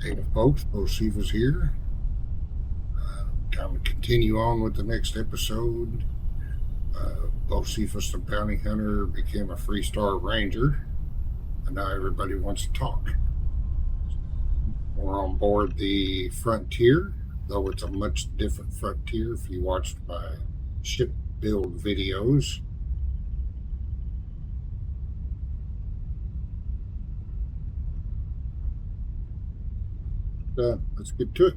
Hey folks, Boceifus here. Time to continue on with the next episode. Boceifus the bounty hunter became a 3-star ranger, and now everybody wants to talk. We're on board the Frontier, though it's a much different Frontier if you watched my ship build videos. Let's get to it.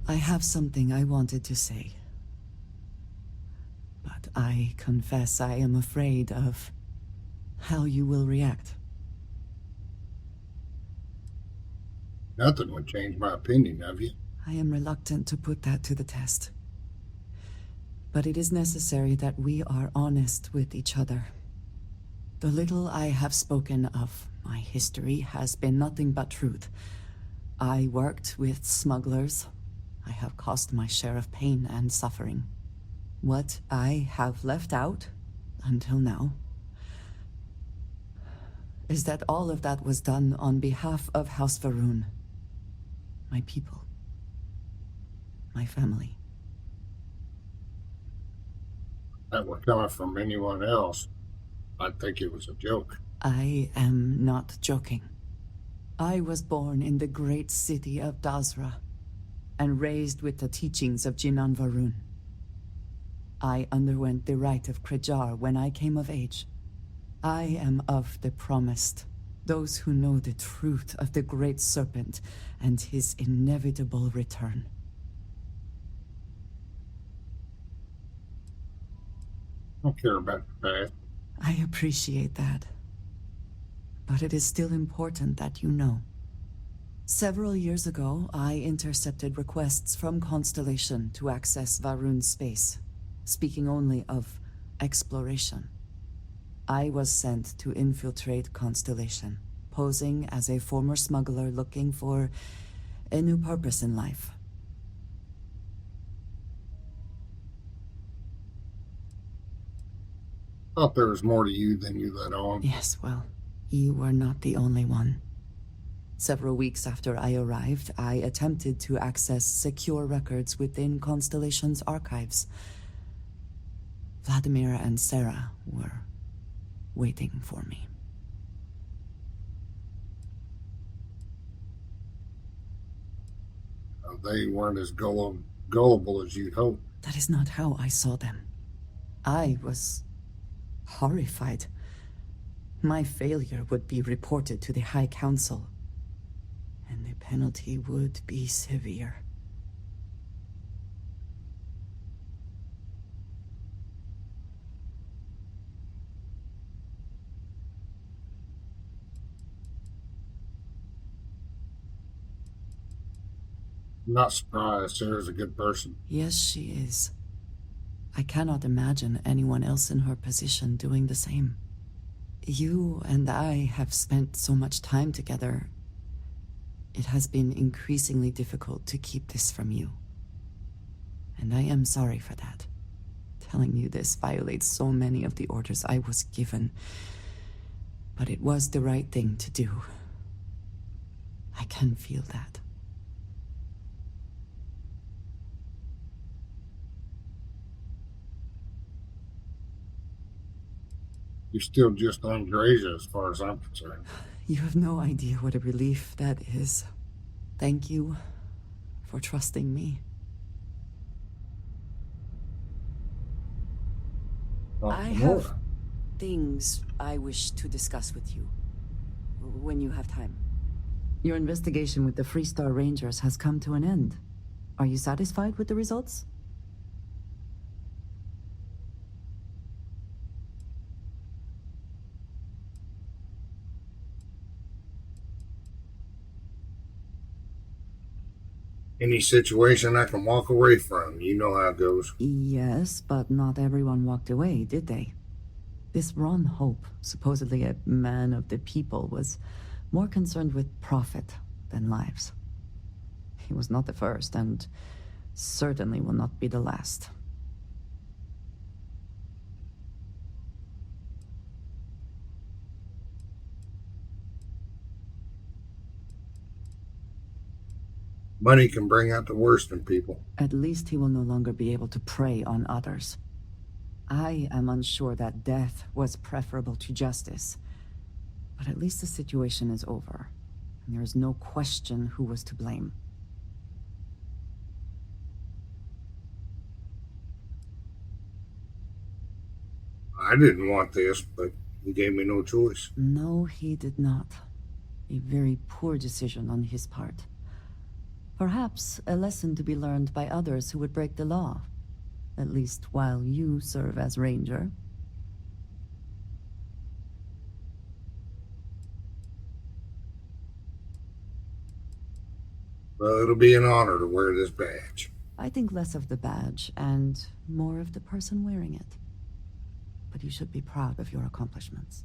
I have something I wanted to say. But I confess I am afraid of how you will react. Nothing would change my opinion of you. I am reluctant to put that to the test. But it is necessary that we are honest with each other. The little I have spoken of my history has been nothing but truth. I worked with smugglers. I have caused my share of pain and suffering. What I have left out, until now, is that all of that was done on behalf of House Va'ruun. My people. My family. If that were coming from anyone else, I'd think it was a joke. I am not joking. I was born in the great city of Dazra, and raised with the teachings of Jinan Va'ruun. I underwent the rite of Krejar when I came of age. I am of the promised, those who know the truth of the Great Serpent and his inevitable return. I don't care about the past. I appreciate that. But it is still important that you know. Several years ago, I intercepted requests from Constellation to access Va'ruun's space, speaking only of exploration. I was sent to infiltrate Constellation, posing as a former smuggler looking for a new purpose in life. Thought there was more to you than you let on. Yes, well, you were not the only one. Several weeks after I arrived, I attempted to access secure records within Constellation's archives. Vladimir and Sarah were waiting for me. They weren't as gullible as you'd hoped. That is not how I saw them. I was horrified. My failure would be reported to the High Council, and the penalty would be severe. I'm not surprised. Sarah's a good person. Yes, she is. I cannot imagine anyone else in her position doing the same. You and I have spent so much time together. It has been increasingly difficult to keep this from you. And I am sorry for that. Telling you this violates so many of the orders I was given. But it was the right thing to do. I can feel that. You're still just Andreja as far as I'm concerned. You have no idea what a relief that is. Thank you for trusting me. I have things I wish to discuss with you when you have time. Your investigation with the 3-star Rangers has come to an end. Are you satisfied with the results? Any situation I can walk away from, you know how it goes. Yes, but not everyone walked away, did they? This Ron Hope, supposedly a man of the people, was more concerned with profit than lives. He was not the first, and certainly will not be the last. Money can bring out the worst in people. At least he will no longer be able to prey on others. I am unsure that death was preferable to justice. But at least the situation is over, and there is no question who was to blame. I didn't want this, but he gave me no choice. No, he did not. A very poor decision on his part. Perhaps a lesson to be learned by others who would break the law. At least while you serve as ranger. Well, it'll be an honor to wear this badge. I think less of the badge and more of the person wearing it. But you should be proud of your accomplishments.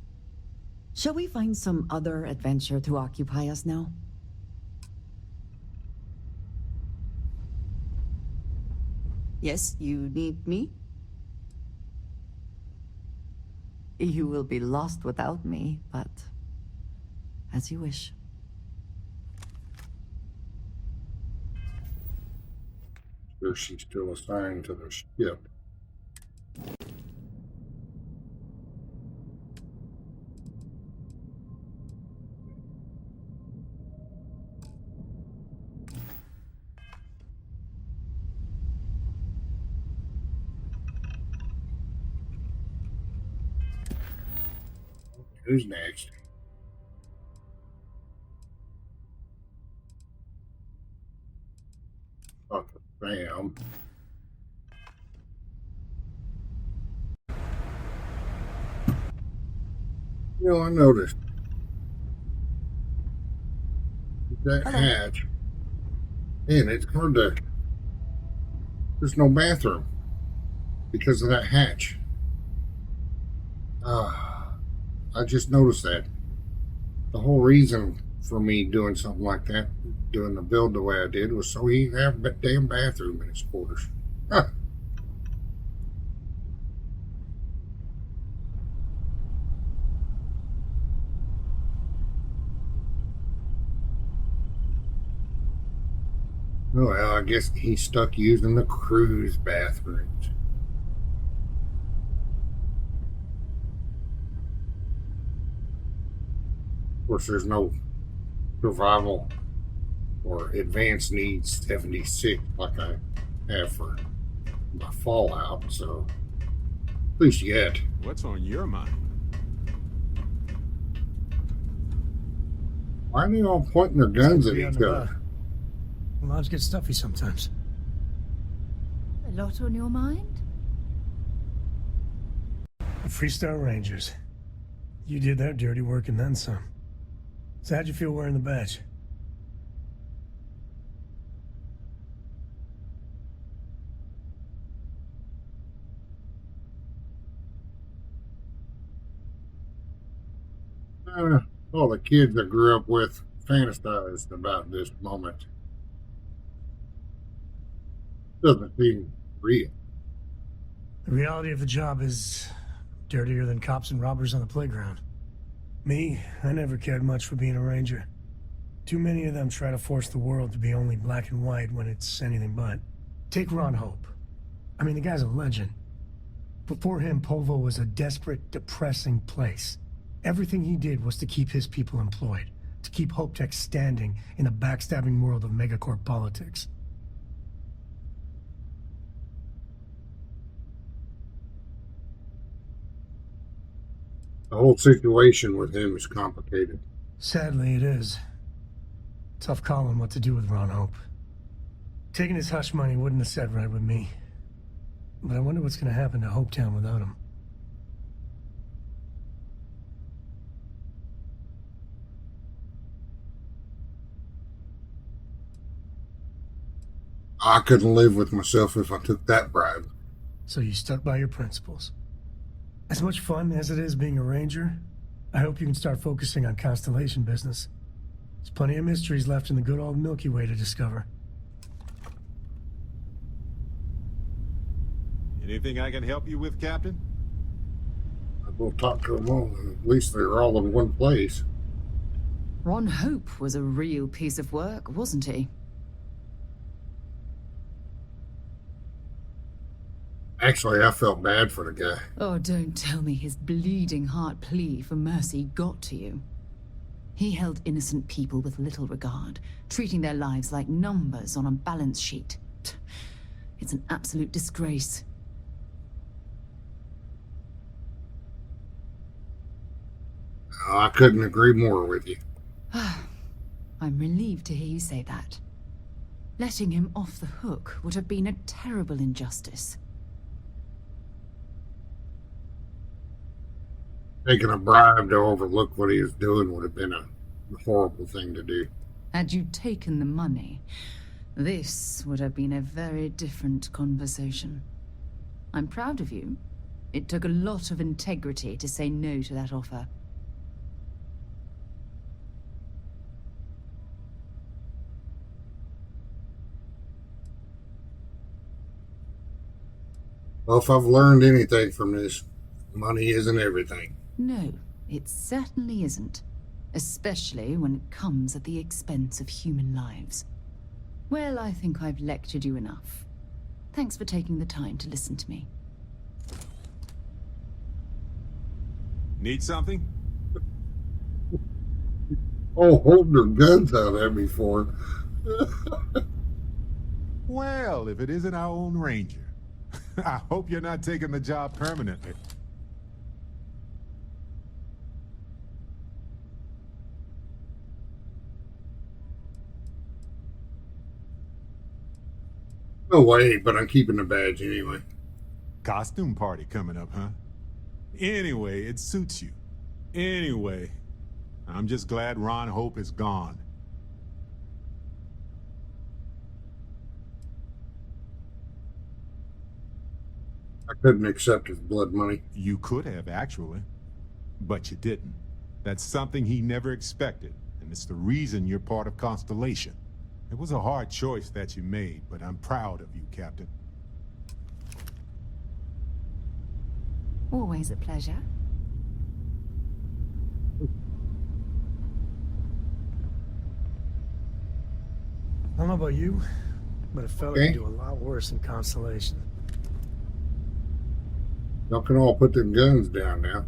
Shall we find some other adventure to occupy us now? Yes, you need me? You will be lost without me, but as you wish. Sure, she's still assigned to the ship. Who's next? Talk to Sam. You know, I noticed that hatch, and it's hard to. There's no bathroom because of that hatch. I just noticed that. The whole reason for me doing something like that, doing the build the way I did, was so he could have a damn bathroom in his quarters. Huh. Well, I guess he's stuck using the crew's bathrooms. Of course, there's no survival or advanced needs 76 like I have for my Fallout, so at least yet. What's on your mind? Why are they all pointing their guns at each other? Lives get stuffy sometimes. A lot on your mind? The Freestar Rangers. You did their dirty work and then some. So how'd you feel wearing the badge? All the kids I grew up with fantasized about this moment. Doesn't seem real. The reality of the job is dirtier than cops and robbers on the playground. Me, I never cared much for being a ranger. Too many of them try to force the world to be only black and white when it's anything but. Take Ron Hope. I mean, the guy's a legend. Before him, Polvo was a desperate, depressing place. Everything he did was to keep his people employed, to keep Hope Tech standing in a backstabbing world of megacorp politics. The whole situation with him is complicated. Sadly, it is. Tough calling what to do with Ron Hope. Taking his hush money wouldn't have sat right with me. But I wonder what's going to happen to Hopetown without him. I couldn't live with myself if I took that bribe. So you stuck by your principles. As much fun as it is being a ranger, I hope you can start focusing on constellation business. There's plenty of mysteries left in the good old Milky Way to discover. Anything I can help you with, Captain? I'll go talk to them all. At least they're all in one place. Ron Hope was a real piece of work, wasn't he? Actually, I felt bad for the guy. Oh, don't tell me his bleeding heart plea for mercy got to you. He held innocent people with little regard, treating their lives like numbers on a balance sheet. It's an absolute disgrace. I couldn't agree more with you. I'm relieved to hear you say that. Letting him off the hook would have been a terrible injustice. Taking a bribe to overlook what he was doing would have been a horrible thing to do. Had you taken the money, this would have been a very different conversation. I'm proud of you. It took a lot of integrity to say no to that offer. Well, if I've learned anything from this, money isn't everything. No, it certainly isn't. Especially when it comes at the expense of human lives. Well, I think I've lectured you enough. Thanks for taking the time to listen to me. Need something? Oh, holding their guns out at me for. Well, if it isn't our own ranger. I hope you're not taking the job permanently. No way, but I'm keeping the badge anyway. Costume party coming up, huh? Anyway, it suits you. Anyway, I'm just glad Ron Hope is gone. I couldn't accept his blood money. You could have, actually. But you didn't. That's something he never expected, and it's the reason you're part of Constellation. It was a hard choice that you made, but I'm proud of you, Captain. Always a pleasure. I don't know about you, but a fella Okay. can do a lot worse in Constellation. Y'all can all put them guns down now.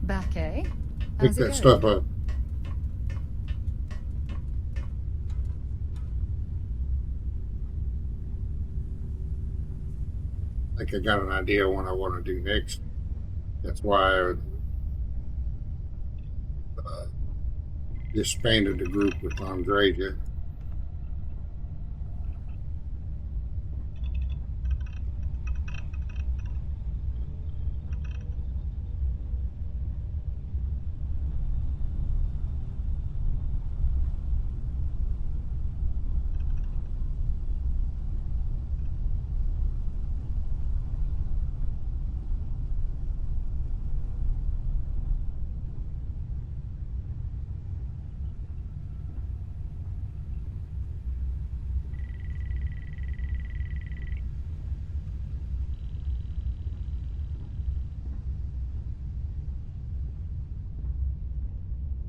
Back, eh? Pick How's it that going? stuff up. I think I got an idea what I want to do next. That's why I disbanded the group with Andrea.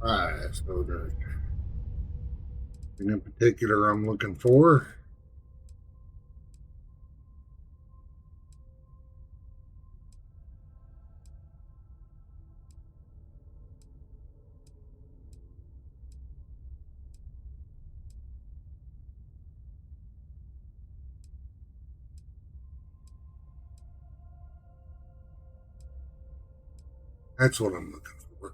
Alright, so there's in particular I'm looking for. That's what I'm looking for.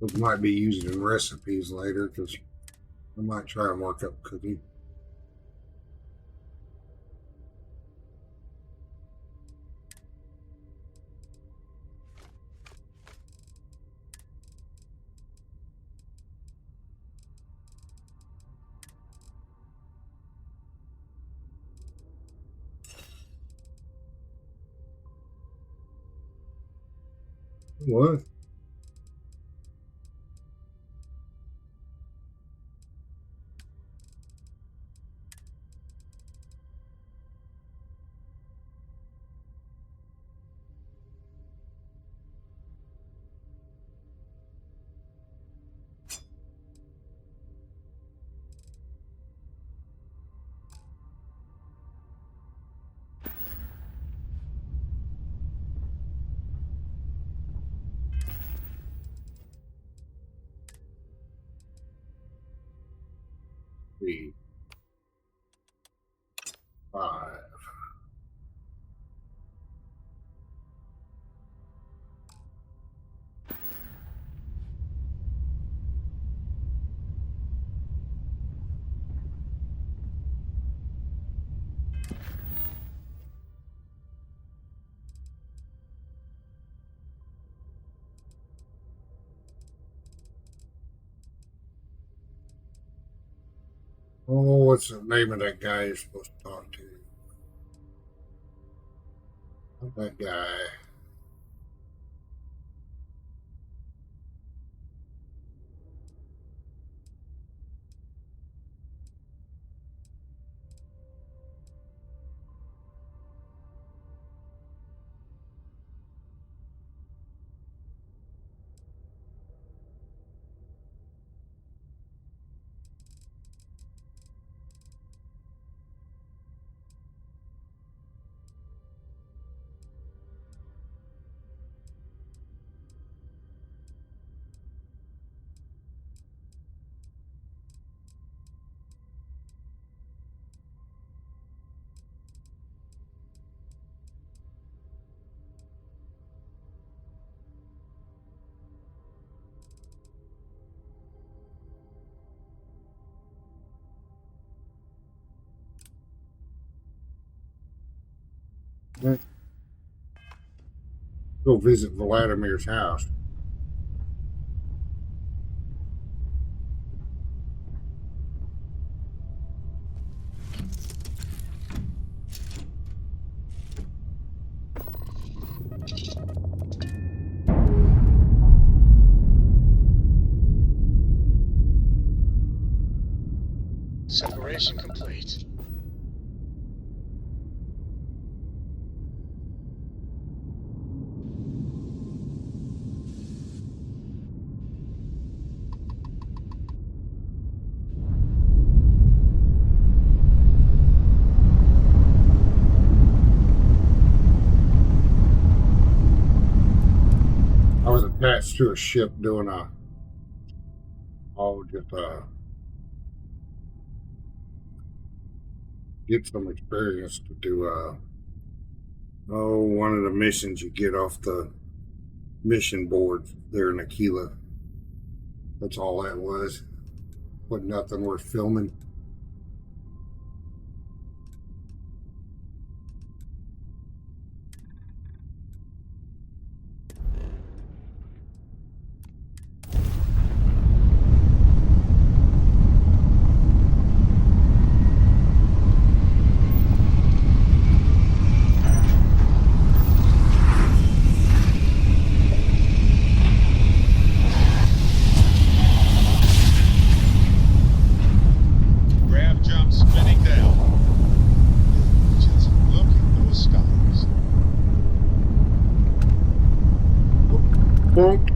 Those might be used in recipes later because I might try and work up cooking. What? The 5. Oh, what's the name of that guy you're supposed to talk to? Not that guy. Let's go visit Vladimir's house. Separation complete. I was attached to a ship doing get some experience to do one of the missions you get off the mission board there in Aquila. That's all that was. But nothing worth filming. Grav jump spinning down. Just look at those skies. Bonk.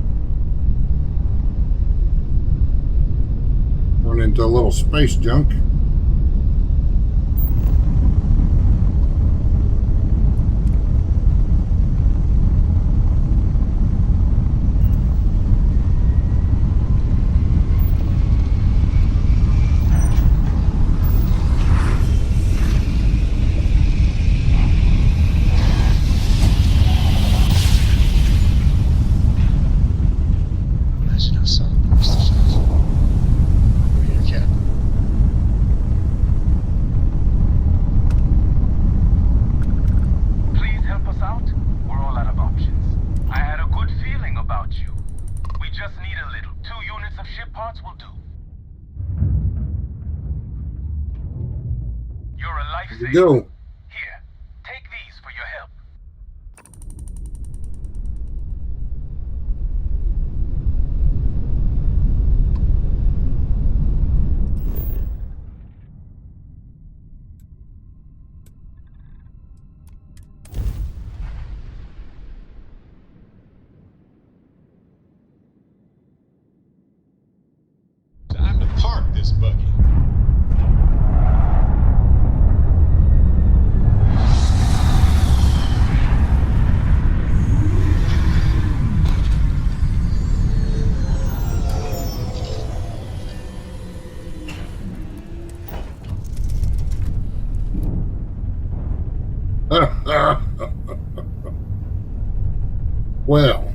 Run into a little space junk. Imagine how So, Mr. Smith. We're here, Cap. Please help us out. We're all out of options. I had a good feeling about you. We just need a little. 2 units of ship parts will do. You're a Here we lifesaver. go. Here, take these for your help. Time to park this buggy. Well,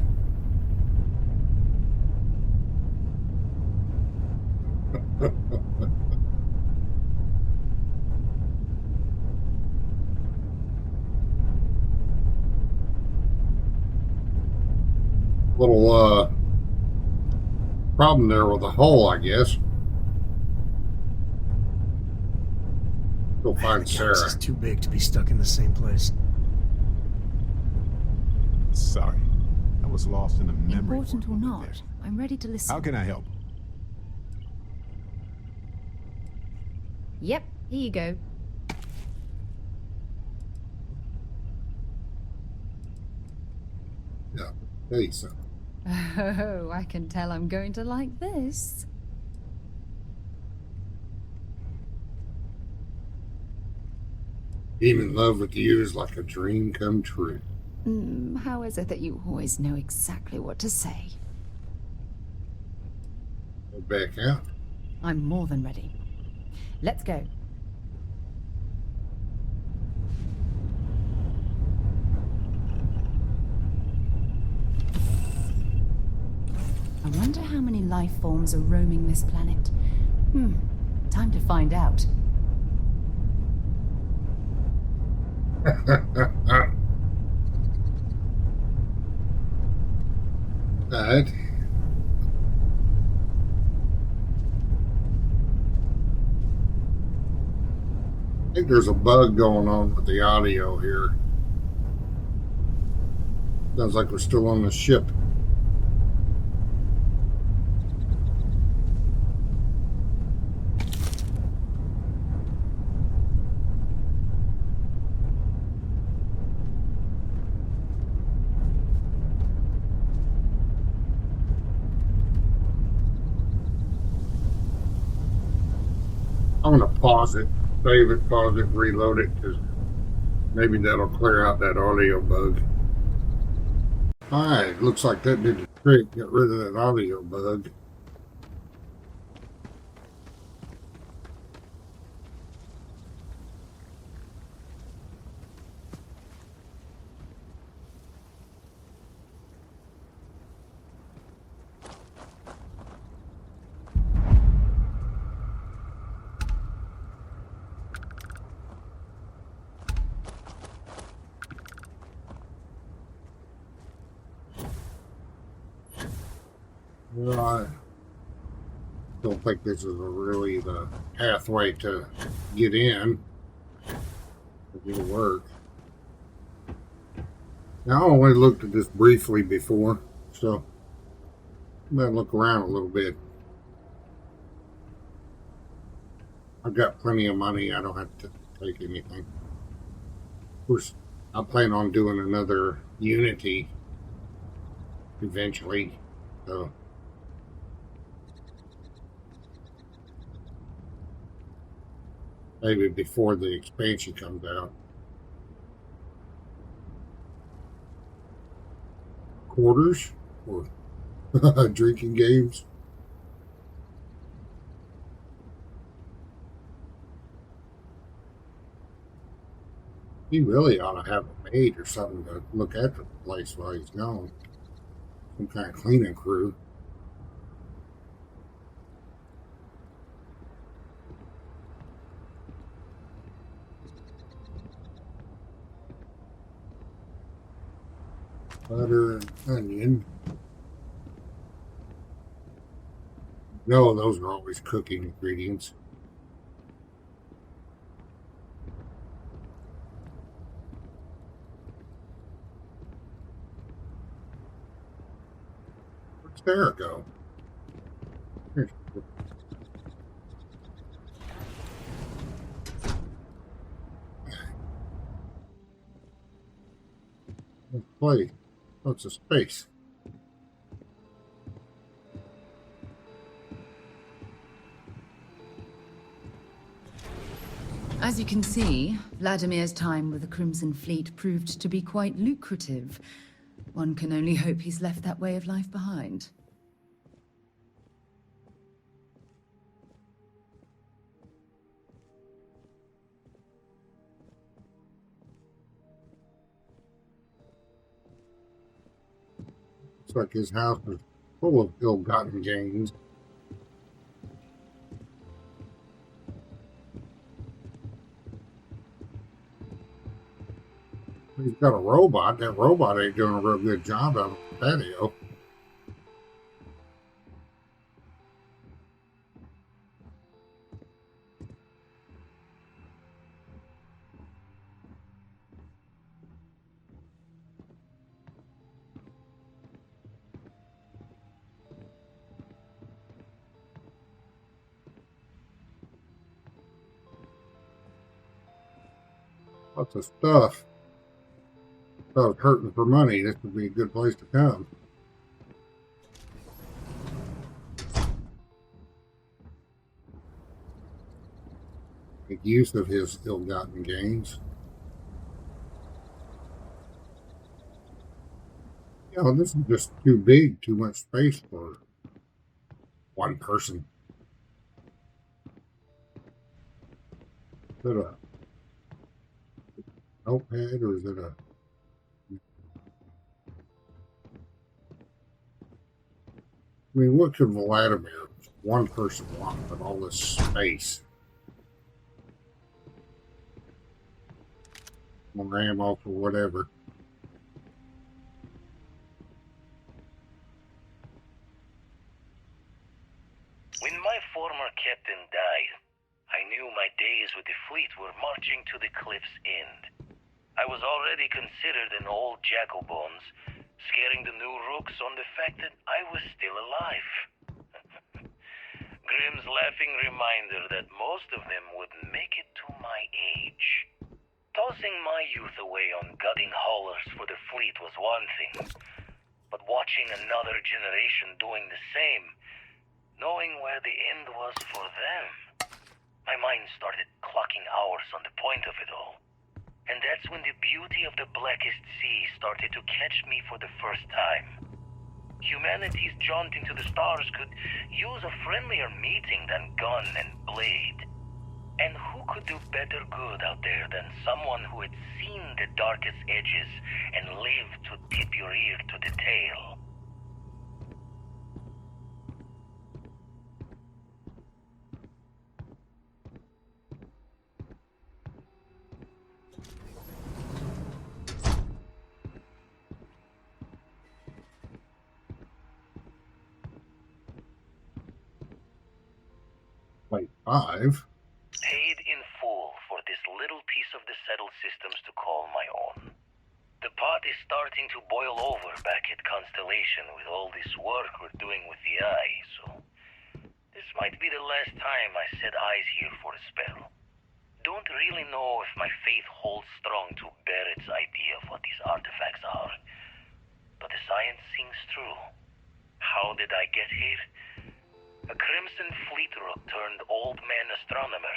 little problem there with the hull, I guess. Go find The Sarah. galaxy's too big to be stuck in the same place. Sorry. I was lost in a memory. Important for or a moment not, there. I'm ready to listen. How can I help? Yep, here you go. Yeah, hey, so Oh, I can tell I'm going to like this. being in love with you is like a dream come true. How is it that you always know exactly what to say? Go back out. I'm more than ready. Let's go. I wonder how many life forms are roaming this planet. Time to find out. Alright. I think there's a bug going on with the audio here. Sounds like we're still on the ship. I'm going to pause it, save it, pause it, reload it, because maybe that'll clear out that audio bug. Alright, looks like that did the trick, get rid of that audio bug. Well, I don't think this is really the pathway to get in. It'll work. Now, I only looked at this briefly before, so I might look around a little bit. I've got plenty of money. I don't have to take anything. Of course, I plan on doing another Unity eventually, so maybe before the expansion comes out. Quarters or drinking games. He really ought to have a maid or something to look after the place while he's gone. Some kind of cleaning crew. Butter and onion. No, those are always cooking ingredients. Where's Sarah go? Here. Let's play. What's a space? As you can see, Vladimir's time with the Crimson Fleet proved to be quite lucrative. One can only hope he's left that way of life behind. Looks like his house is full of ill-gotten gains. He's got a robot. That robot ain't doing a real good job out of the patio. Lots of stuff. If I was hurting for money, this would be a good place to come. Make use of his ill-gotten gains. You know, this is just too big, too much space for one person. Is it a notepad or is it a... I mean, what could Vladimir, one person, want with all this space? More ammo for whatever. When my former captain died, I knew my days with the fleet were marching to the cliff's end. I was already considered an old jack-o'-bones, scaring the new rooks on the fact that I was still alive. Grimm's laughing reminder that most of them wouldn't make it to my age. Tossing my youth away on gutting haulers for the fleet was one thing, but watching another generation doing the same, knowing where the end was for them, my mind started clocking hours on the point of it all. And that's when the beauty of the Blackest Sea started to catch me for the first time. Humanity's jaunt into the stars could use a friendlier meeting than gun and blade. And who could do better good out there than someone who had seen the darkest edges and lived to tip your ear to the tale? Like 5. Paid in full for this little piece of the settled systems to call my own. The pot is starting to boil over back at Constellation with all this work we're doing with the Eye, so this might be the last time I set eyes here for a spell. Don't really know if my faith holds strong to Barrett's idea of what these artifacts are, but the science sings true. How did I get here? A Crimson Fleet rook turned old man astronomer,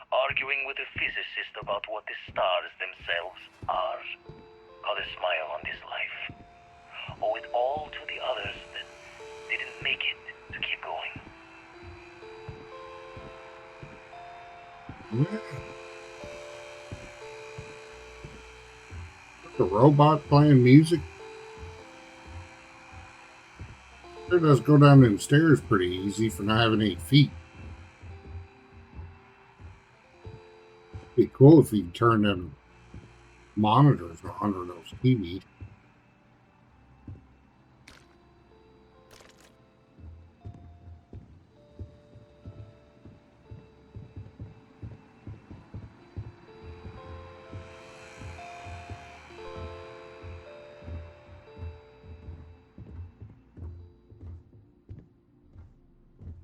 arguing with a physicist about what the stars themselves are. Got a smile on this life. Owe it all to the others that didn't make it to keep going. The robot playing music. Sure does go down them stairs pretty easy for not having any feet. Be cool if you could turn them monitors on or those TVs.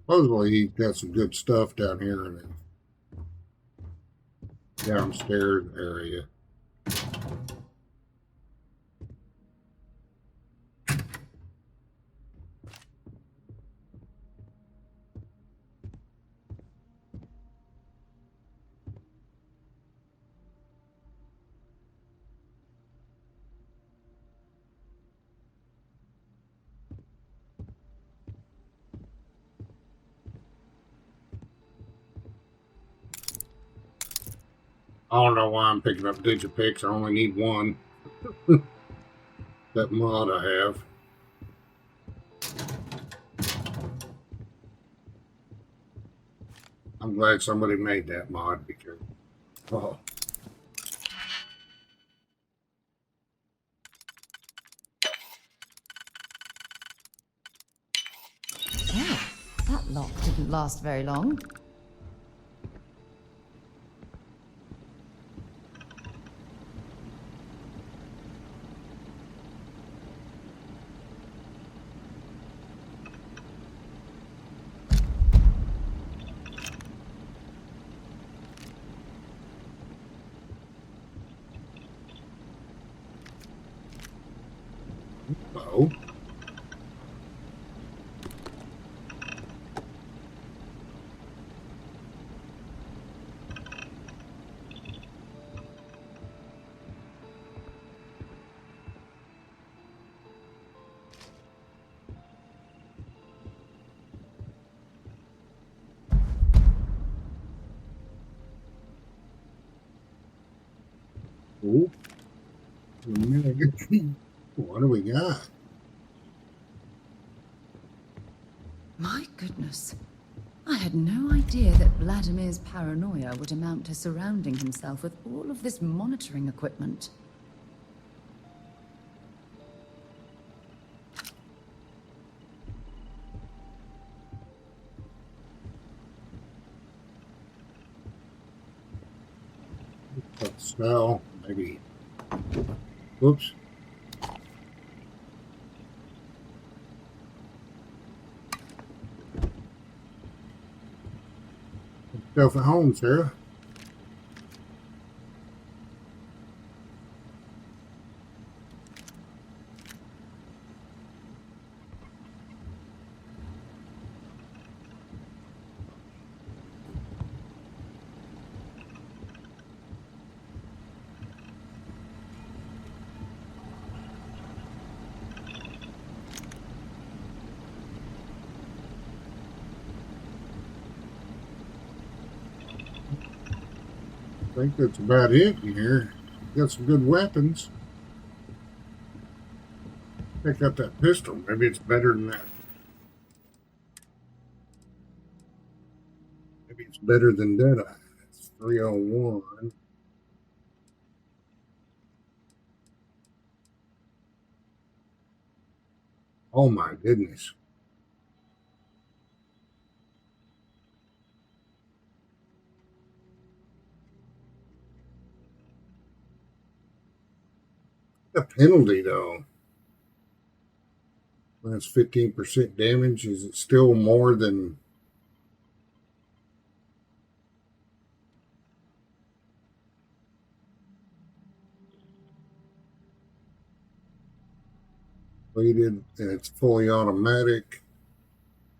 Supposedly he's got some good stuff down here in the downstairs area. I don't know why I'm picking up Digipix. I only need one. That mod I have. I'm glad somebody made that mod because, oh, Oh, that lock didn't last very long. oh. Ooh. What do we got? My goodness. I had no idea that Vladimir's paranoia would amount to surrounding himself with all of this monitoring equipment. That smell, maybe. Whoops. Stuff at home, Sarah. I think that's about it in here. Got some good weapons. Pick up that pistol. Maybe it's better than that. Maybe it's better than Deadeye. It's 301. Oh my goodness. The penalty though. When it's 15% damage, is it still more than completed? And it's fully automatic.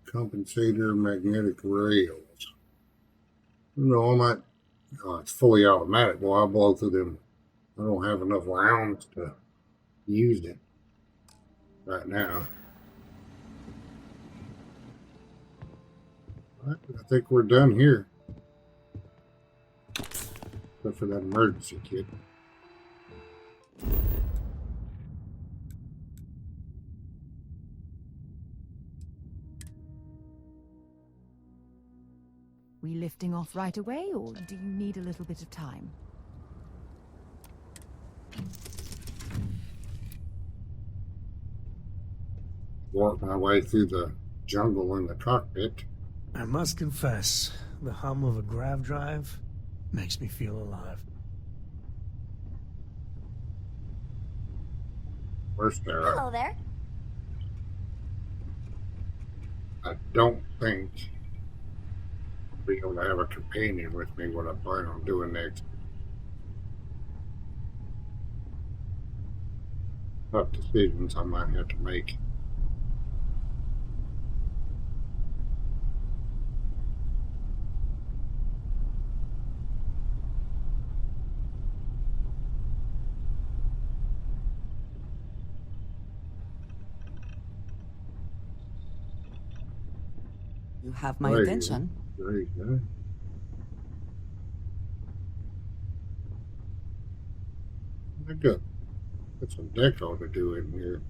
Compensator magnetic rails. No, I might. Oh, it's fully automatic. Well, I'll blow through them. I don't have enough rounds to use it right now. All right, I think we're done here. Except for that emergency kit. We lifting off right away, or do you need a little bit of time? Work my way through the jungle in the cockpit. I must confess, the hum of a grav drive makes me feel alive. First, Hello there. I don't think be able to have a companion with me. What I plan on doing next. Tough decisions I might have to make. You have my There you go. attention. There you go. Good. Got some deco to do in here.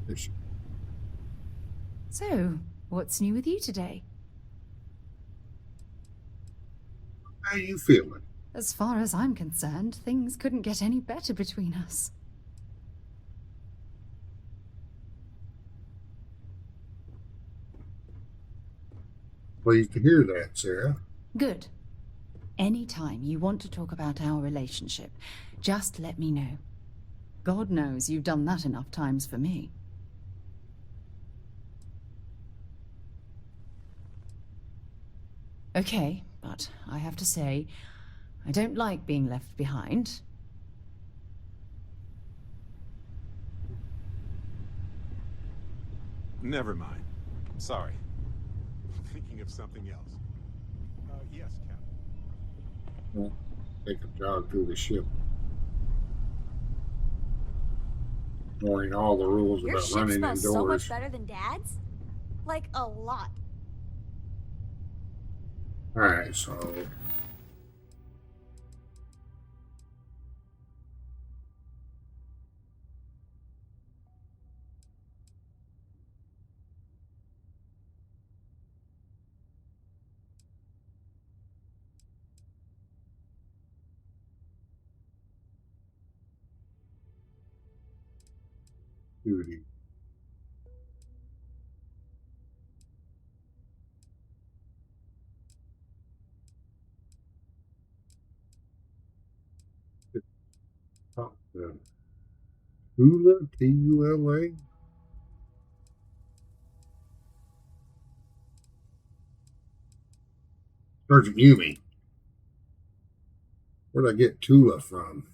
There's- So, what's new with you today? How you feeling? As far as I'm concerned, things couldn't get any better between us. Pleased to hear that, Sarah. Good. Anytime you want to talk about our relationship, just let me know. God knows you've done that enough times for me. Okay, but I have to say, I don't like being left behind. Never mind. I'm sorry. I'm thinking of something else. Yes, Captain. Well, take a jog through the ship. Knowing all the rules Your about ship running smells indoors. so much better than Dad's? Like, a lot. Alright, so duty. Tula, T-U-L-A? Sergeant Yumi. Where'd I get Tula from?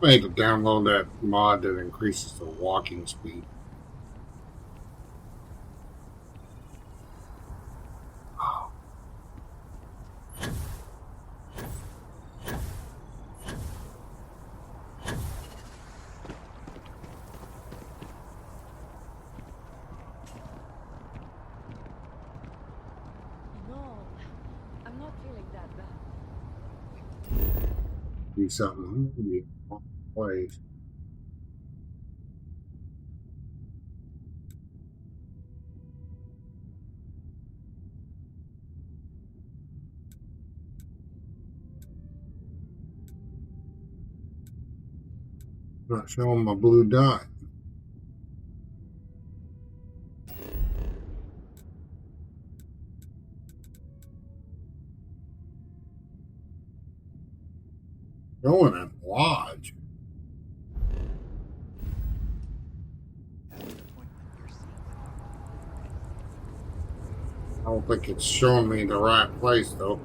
I had to download that mod that increases the walking speed. No, I'm not feeling that bad. Do something. Place. Not showing my blue dot. Showing at Lodge. I don't think it's showing me the right place though.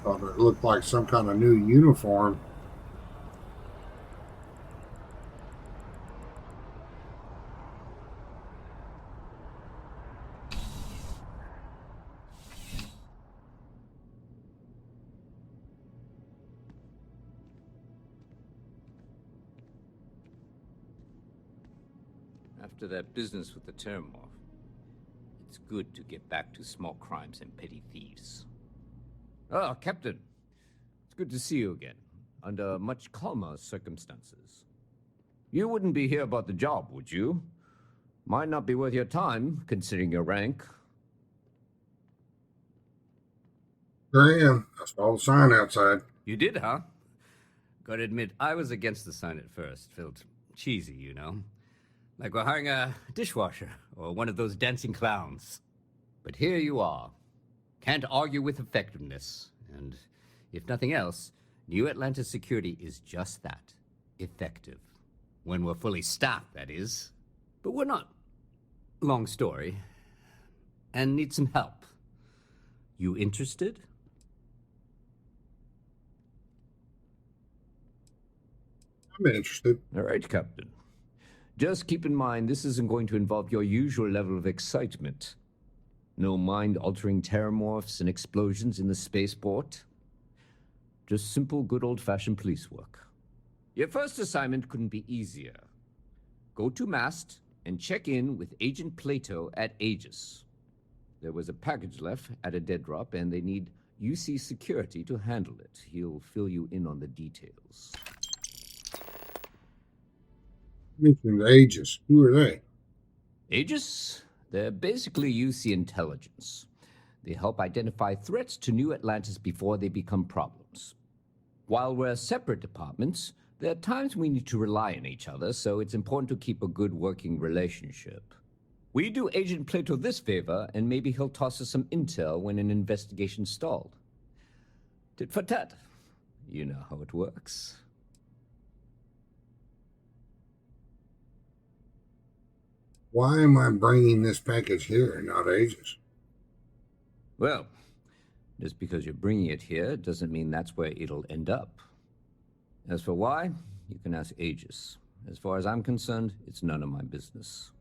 Thought it looked like some kind of new uniform. After that business with the Terramorph, it's good to get back to small crimes and petty thieves. Ah, Captain. It's good to see you again, under much calmer circumstances. You wouldn't be here about the job, would you? Might not be worth your time, considering your rank. There I am. I saw the sign outside. You did, huh? Gotta admit, I was against the sign at first. Felt cheesy, you know? Like we're hiring a dishwasher, or one of those dancing clowns. But here you are. Can't argue with effectiveness. And if nothing else, New Atlantis security is just that. Effective. When we're fully staffed, that is. But we're not. Long story. And need some help. You interested? I'm interested. All right, Captain. Just keep in mind, this isn't going to involve your usual level of excitement. No mind-altering terramorphs and explosions in the spaceport. Just simple, good old-fashioned police work. Your first assignment couldn't be easier. Go to mast and check in with Agent Plato at Aegis. There was a package left at a dead drop, and they need UC security to handle it. He'll fill you in on the details. Mentioned Aegis. Who are they? Aegis? They're basically UC intelligence. They help identify threats to New Atlantis before they become problems. While we're separate departments, there are times we need to rely on each other, so it's important to keep a good working relationship. We do Agent Plato this favor, and maybe he'll toss us some intel when an investigation stalled. Tit for tat. You know how it works. Why am I bringing this package here and not Aegis? Well, just because you're bringing it here doesn't mean that's where it'll end up. As for why, you can ask Aegis. As far as I'm concerned, it's none of my business.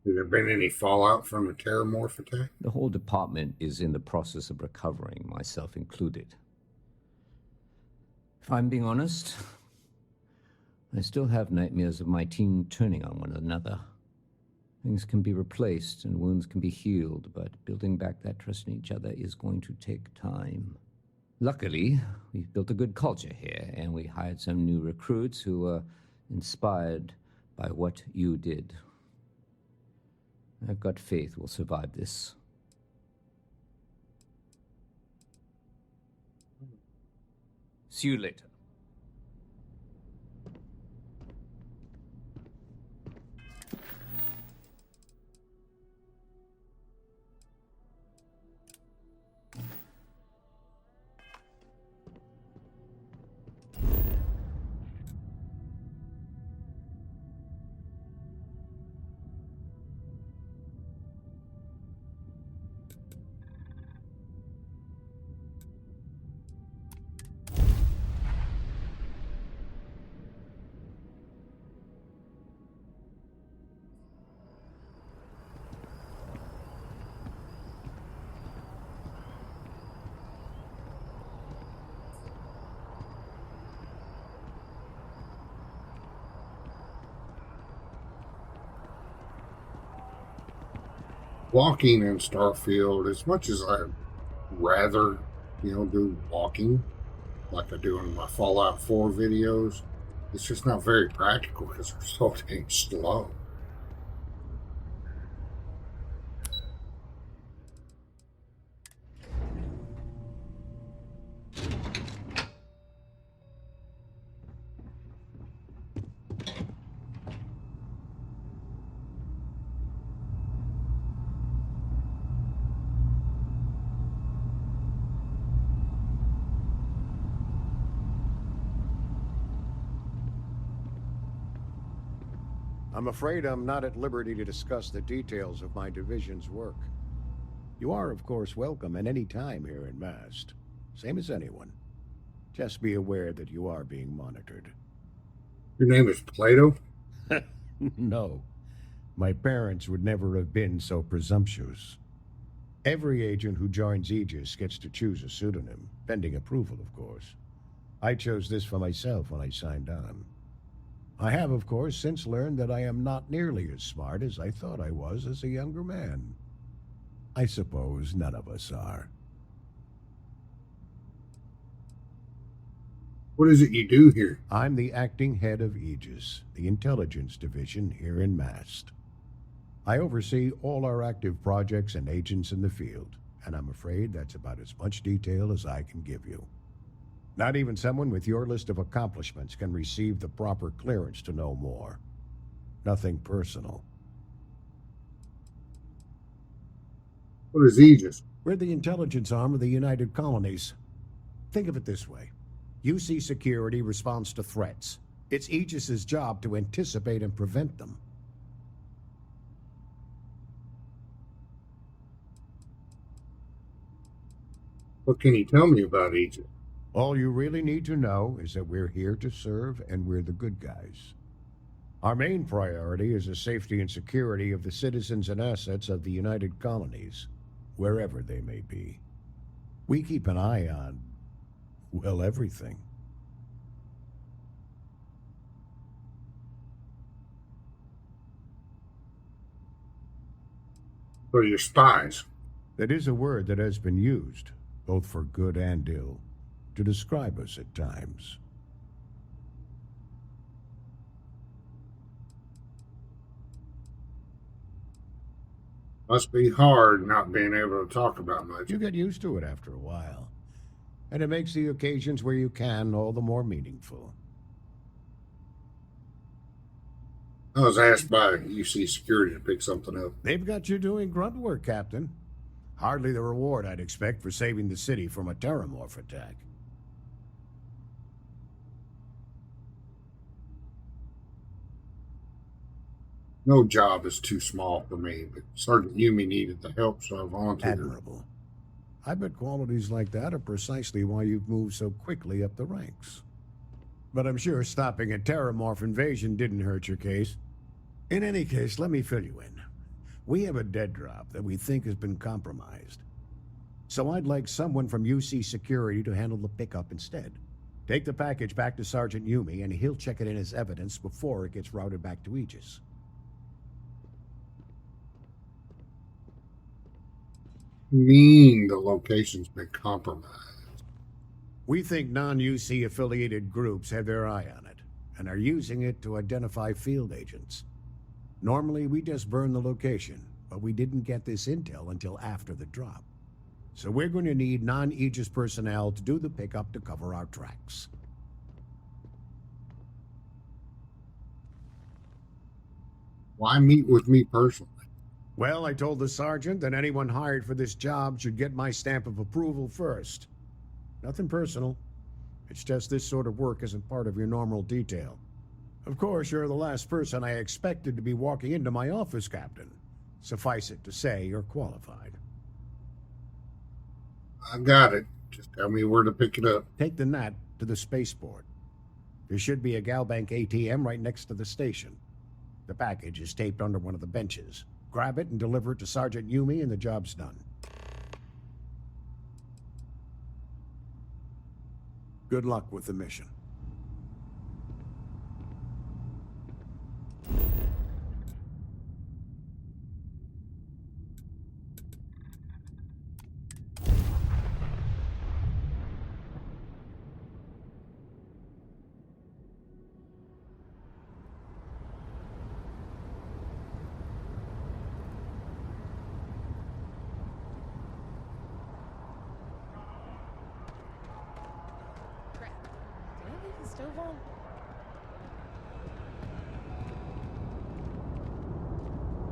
Has there been any fallout from the Terramorph attack? The whole department is in the process of recovering, myself included. If I'm being honest, I still have nightmares of my team turning on one another. Things can be replaced and wounds can be healed, but building back that trust in each other is going to take time. Luckily, we've built a good culture here, and we hired some new recruits who were inspired by what you did. I've got faith we'll survive this. See you later. Walking in Starfield, as much as I'd rather, do walking like I do in my Fallout 4 videos, it's just not very practical because they're so dang slow. I'm afraid I'm not at liberty to discuss the details of my division's work. You are, of course, welcome at any time here in Mast. Same as anyone. Just be aware that you are being monitored. Your name is Plato? No. My parents would never have been so presumptuous. Every agent who joins Aegis gets to choose a pseudonym, pending approval, of course. I chose this for myself when I signed on. I have, of course, since learned that I am not nearly as smart as I thought I was as a younger man. I suppose none of us are. What is it you do here? I'm the acting head of Aegis, the intelligence division here in Mast. I oversee all our active projects and agents in the field, and I'm afraid that's about as much detail as I can give you. Not even someone with your list of accomplishments can receive the proper clearance to know more. Nothing personal. What is Aegis? We're the intelligence arm of the United Colonies. Think of it this way. UC Security responds to threats. It's Aegis's job to anticipate and prevent them. What can you tell me about Aegis? All you really need to know is that we're here to serve and we're the good guys. Our main priority is the safety and security of the citizens and assets of the United Colonies, wherever they may be. We keep an eye on, well, everything. So you're spies? That is a word that has been used, both for good and ill, to describe us at times. Must be hard not being able to talk about much. You get used to it after a while, and it makes the occasions where you can all the more meaningful. I was asked by UC Security to pick something up. They've got you doing grunt work, Captain. Hardly the reward I'd expect for saving the city from a terramorph attack. No job is too small for me, but Sergeant Yumi needed the help, so I volunteered. Admirable. I bet qualities like that are precisely why you've moved so quickly up the ranks. But I'm sure stopping a terramorph invasion didn't hurt your case. In any case, let me fill you in. We have a dead drop that we think has been compromised. So I'd like someone from UC Security to handle the pickup instead. Take the package back to Sergeant Yumi, and he'll check it in as evidence before it gets routed back to Aegis. Mean the location's been compromised. We think non-UC affiliated groups have their eye on it, and are using it to identify field agents. Normally, we just burn the location, but we didn't get this intel until after the drop. So we're going to need non-Aegis personnel to do the pickup to cover our tracks. Why meet with me personally? Well, I told the sergeant that anyone hired for this job should get my stamp of approval first. Nothing personal. It's just this sort of work isn't part of your normal detail. Of course, you're the last person I expected to be walking into my office, Captain. Suffice it to say, you're qualified. I got it. Just tell me where to pick it up. Take the Nat to the spaceport. There should be a Galbank ATM right next to the station. The package is taped under one of the benches. Grab it and deliver it to Sergeant Yumi, and the job's done. Good luck with the mission.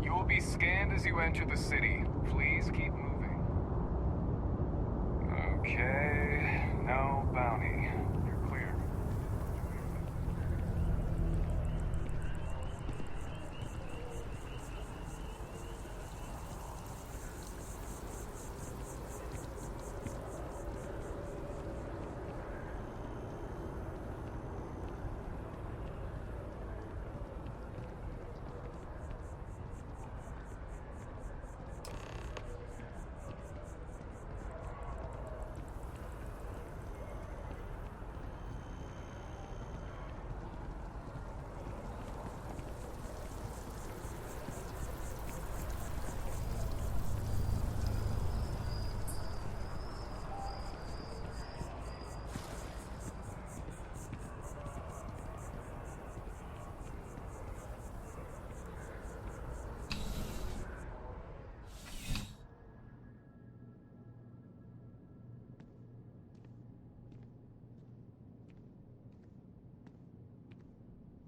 You will be scanned as you enter the city. Please keep moving. Okay, no bounty. You're clear.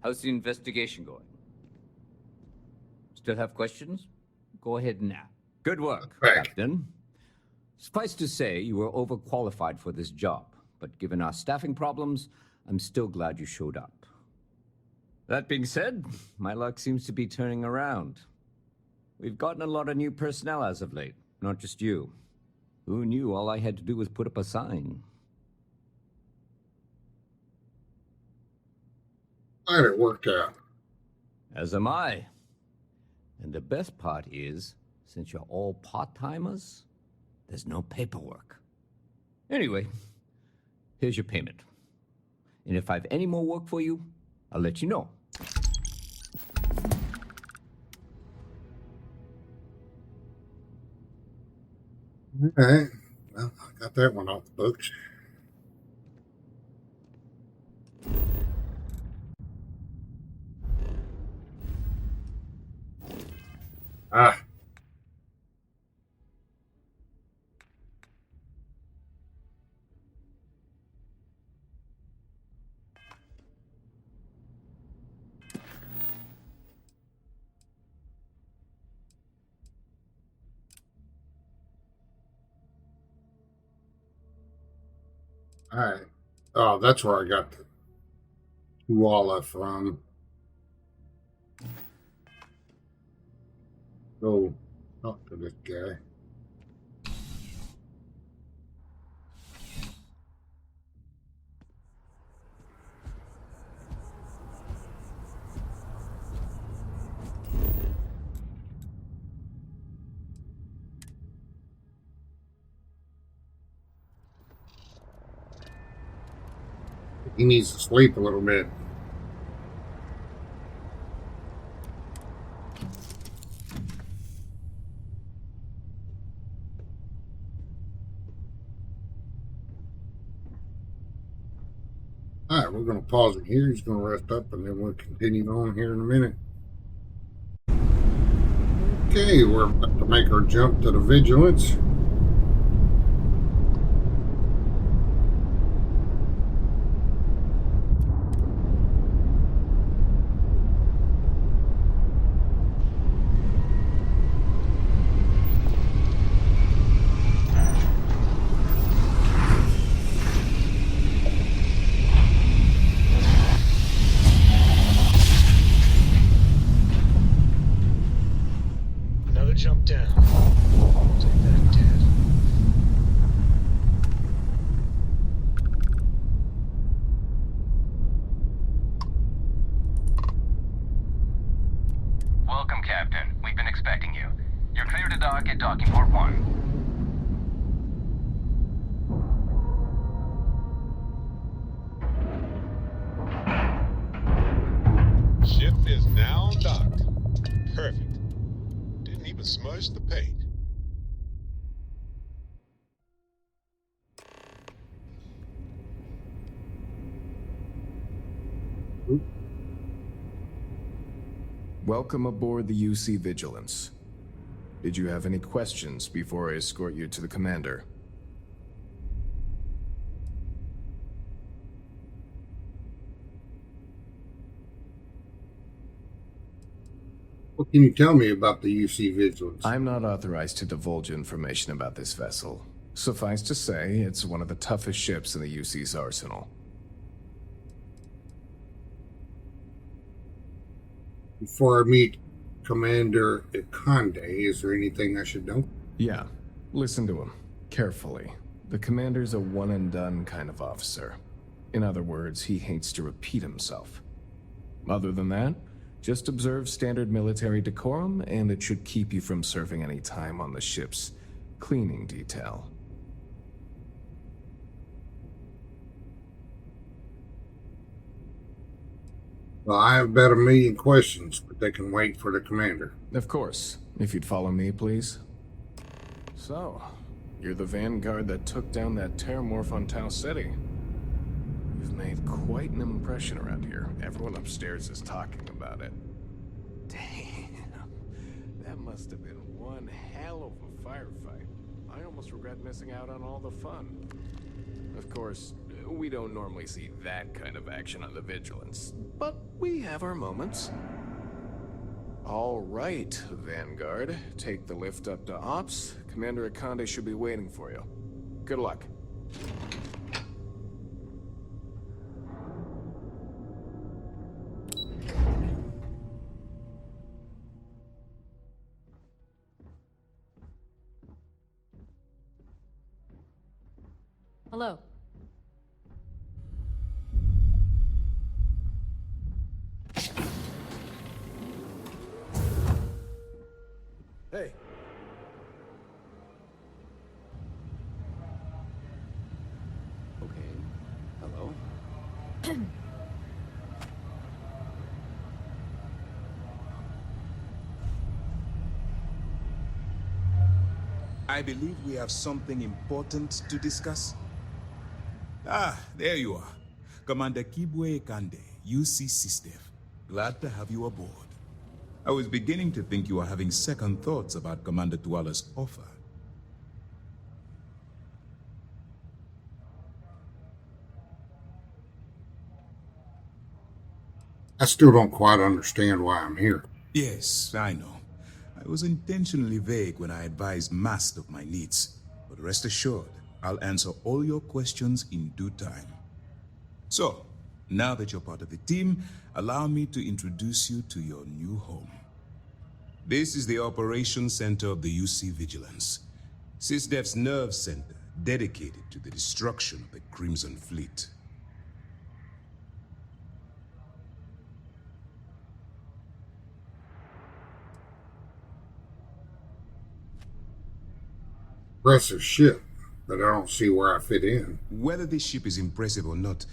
How's the investigation going? Still have questions? Go ahead now. Good work, Right. Captain. Suffice to say, you were overqualified for this job, but given our staffing problems, I'm still glad you showed up. That being said, my luck seems to be turning around. We've gotten a lot of new personnel as of late, not just you. Who knew all I had to do was put up a sign? Glad it worked out. As am I. And the best part is, since you're all part-timers, there's no paperwork. Anyway, here's your payment. And if I have any more work for you, I'll let you know. All right. Well, I got that one off the books. Ah. All right. Oh, that's where I got the koala from. Go talk to this guy. He needs to sleep a little bit. All right, we're going to pause it here. He's going to rest up, and then we'll continue on here in a minute. Okay, we're about to make our jump to the Vigilance. Another jump down. Take that, Dad. Welcome, Captain. We've been expecting you. You're clear to dock at docking port 1. Ship is now docked. Perfect. Didn't even smudge the paint. Welcome aboard the UC Vigilance. Did you have any questions before I escort you to the commander? What can you tell me about the UC Vigilance? I'm not authorized to divulge information about this vessel. Suffice to say, it's one of the toughest ships in the UC's arsenal. Before I meet Commander Conde, is there anything I should know? Yeah, listen to him carefully. The commander's a one-and-done kind of officer. In other words, he hates to repeat himself. Other than that, just observe standard military decorum, and it should keep you from serving any time on the ship's cleaning detail. Well, I have about 1,000,000 questions, but they can wait for the commander. Of course, if you'd follow me, please. So, you're the vanguard that took down that terramorph on Tau City. You've made quite an impression around here. Everyone upstairs is talking about it. Damn, that must have been one hell of a firefight. I almost regret missing out on all the fun. Of course, We don't normally see that kind of action on the Vigilance, but we have our moments. All right, Vanguard. Take the lift up to Ops. Commander Akande should be waiting for you. Good luck. Hello. Hey. Okay. Hello? I believe we have something important to discuss. Ah, there you are. Commander Kibwe Kande, UC System. Glad to have you aboard. I was beginning to think you were having second thoughts about Commander Tuala's offer. I still don't quite understand why I'm here. Yes, I know. I was intentionally vague when I advised Mast of my needs, but rest assured, I'll answer all your questions in due time. So, now that you're part of the team, allow me to introduce you to your new home. This is the Operations Center of the UC Vigilance, SysDef's nerve center dedicated to the destruction of the Crimson Fleet. Impressive ship, but I don't see where I fit in. Whether this ship is impressive or not,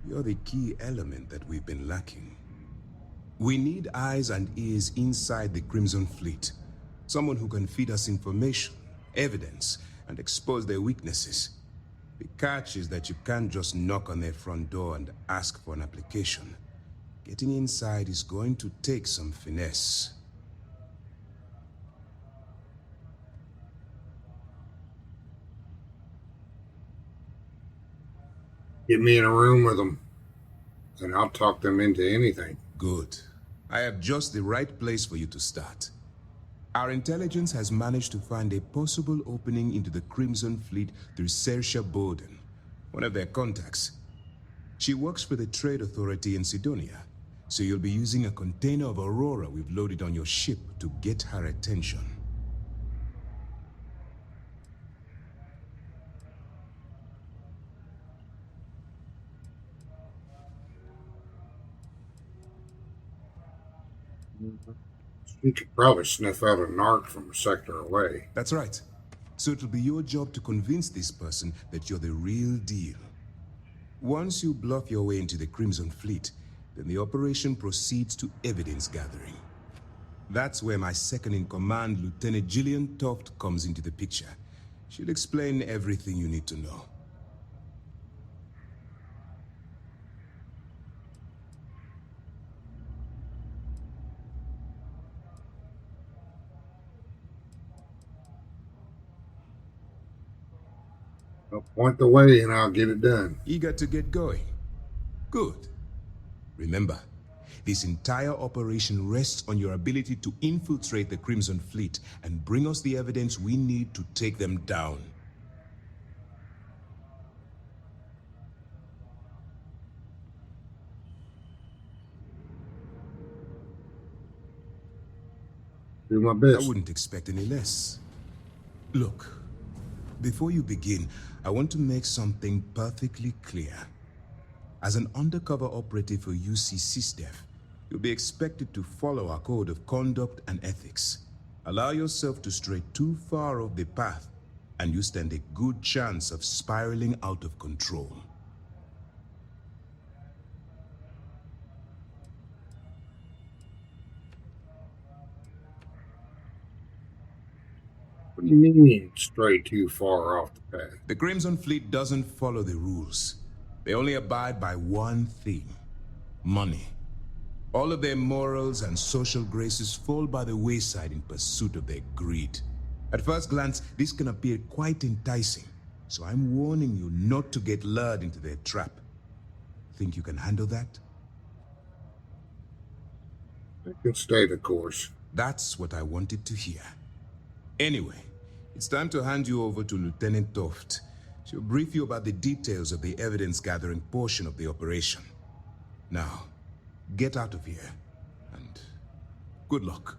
you're the key element that we've been lacking. We need eyes and ears inside the Crimson Fleet. Someone who can feed us information, evidence, and expose their weaknesses. The catch is that you can't just knock on their front door and ask for an application. Getting inside is going to take some finesse. Get me in a room with them, and I'll talk them into anything. Good. I have just the right place for you to start. Our intelligence has managed to find a possible opening into the Crimson Fleet through Saoirse Bowden, one of their contacts. She works for the Trade Authority in Sidonia, so you'll be using a container of Aurora we've loaded on your ship to get her attention. You could probably sniff out a narc from a sector away. That's right. So it'll be your job to convince this person that you're the real deal. Once you bluff your way into the Crimson Fleet, then the operation proceeds to evidence gathering. That's where my second-in-command, Lieutenant Gillian Toft, comes into the picture. She'll explain everything you need to know. I'll point the way and I'll get it done. Eager to get going? Good. Remember, this entire operation rests on your ability to infiltrate the Crimson Fleet and bring us the evidence we need to take them down. Do my best. I wouldn't expect any less. Look, before you begin, I want to make something perfectly clear. As an undercover operative for UC SysDef, you'll be expected to follow our code of conduct and ethics. Allow yourself to stray too far off the path, and you stand a good chance of spiraling out of control. What do you mean stray too far off the path? The Crimson Fleet doesn't follow the rules. They only abide by one thing: money. All of their morals and social graces fall by the wayside in pursuit of their greed. At first glance, this can appear quite enticing. So I'm warning you not to get lured into their trap. Think you can handle that? I can stay the course. That's what I wanted to hear. Anyway, it's time to hand you over to Lieutenant Toft. She'll brief you about the details of the evidence-gathering portion of the operation. Now, get out of here, and good luck.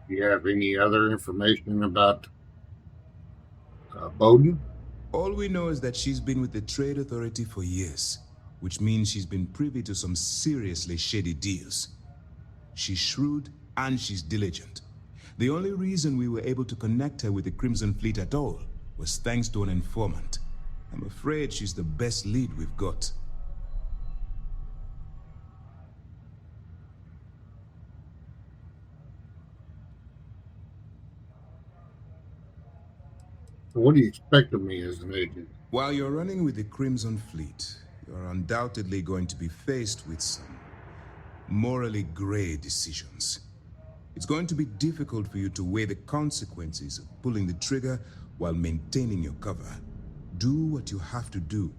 Do you have any other information about Bowden? All we know is that she's been with the Trade Authority for years, which means she's been privy to some seriously shady deals. She's shrewd and she's diligent. The only reason we were able to connect her with the Crimson Fleet at all was thanks to an informant. I'm afraid she's the best lead we've got. What do you expect of me as an agent? While you're running with the Crimson Fleet, you're undoubtedly going to be faced with some morally gray decisions. It's going to be difficult for you to weigh the consequences of pulling the trigger while maintaining your cover. Do what you have to do,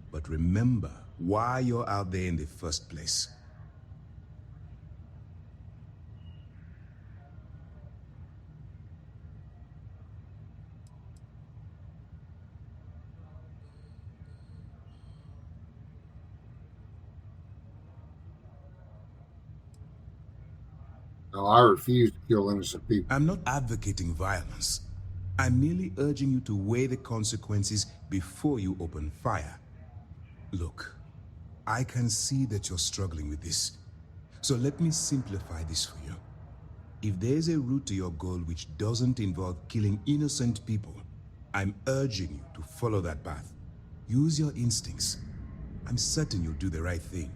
but remember why you're out there in the first place. No, I refuse to kill innocent people. I'm not advocating violence. I'm merely urging you to weigh the consequences before you open fire. Look, I can see that you're struggling with this. So let me simplify this for you. If there's a route to your goal which doesn't involve killing innocent people, I'm urging you to follow that path. Use your instincts. I'm certain you'll do the right thing.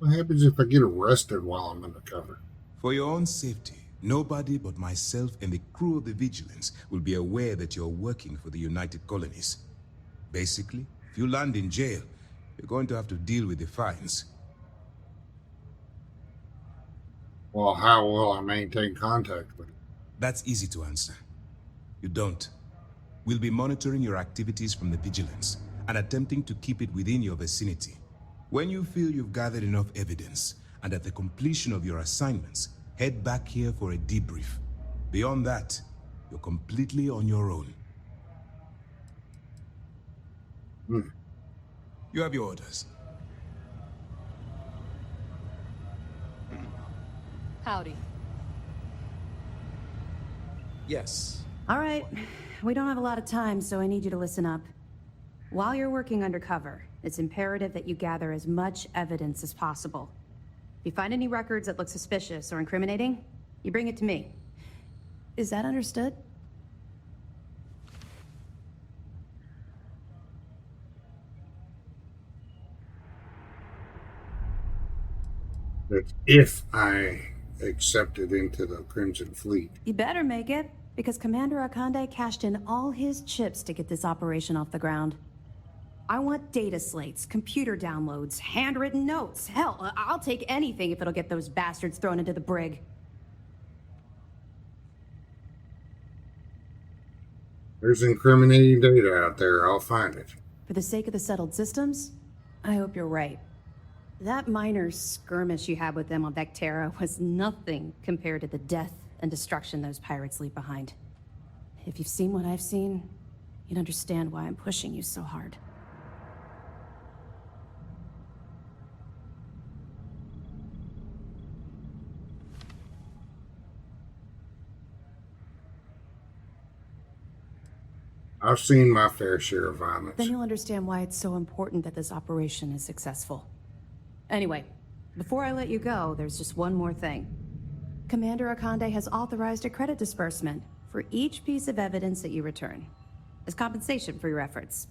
What happens if I get arrested while I'm undercover? For your own safety, nobody but myself and the crew of the Vigilance will be aware that you're working for the United Colonies. Basically, if you land in jail, you're going to have to deal with the fines. Well, how will I maintain contact with it? That's easy to answer. You don't. We'll be monitoring your activities from the Vigilance and attempting to keep it within your vicinity. When you feel you've gathered enough evidence, and at the completion of your assignments, head back here for a debrief. Beyond that, you're completely on your own. You have your orders. Howdy. Yes. All right. We don't have a lot of time, so I need you to listen up. While you're working undercover, it's imperative that you gather as much evidence as possible. If you find any records that look suspicious or incriminating, you bring it to me. Is that understood? That's if I accepted into the Crimson Fleet. You better make it, because Commander Akande cashed in all his chips to get this operation off the ground. I want data slates, computer downloads, handwritten notes. Hell, I'll take anything if it'll get those bastards thrown into the brig. There's incriminating data out there. I'll find it. For the sake of the settled systems, I hope you're right. That minor skirmish you had with them on Vectera was nothing compared to the death and destruction those pirates leave behind. If you've seen what I've seen, you'd understand why I'm pushing you so hard. I've seen my fair share of violence. Then you'll understand why it's so important that this operation is successful. Anyway, before I let you go, there's just one more thing. Commander Akande has authorized a credit disbursement for each piece of evidence that you return, as compensation for your efforts.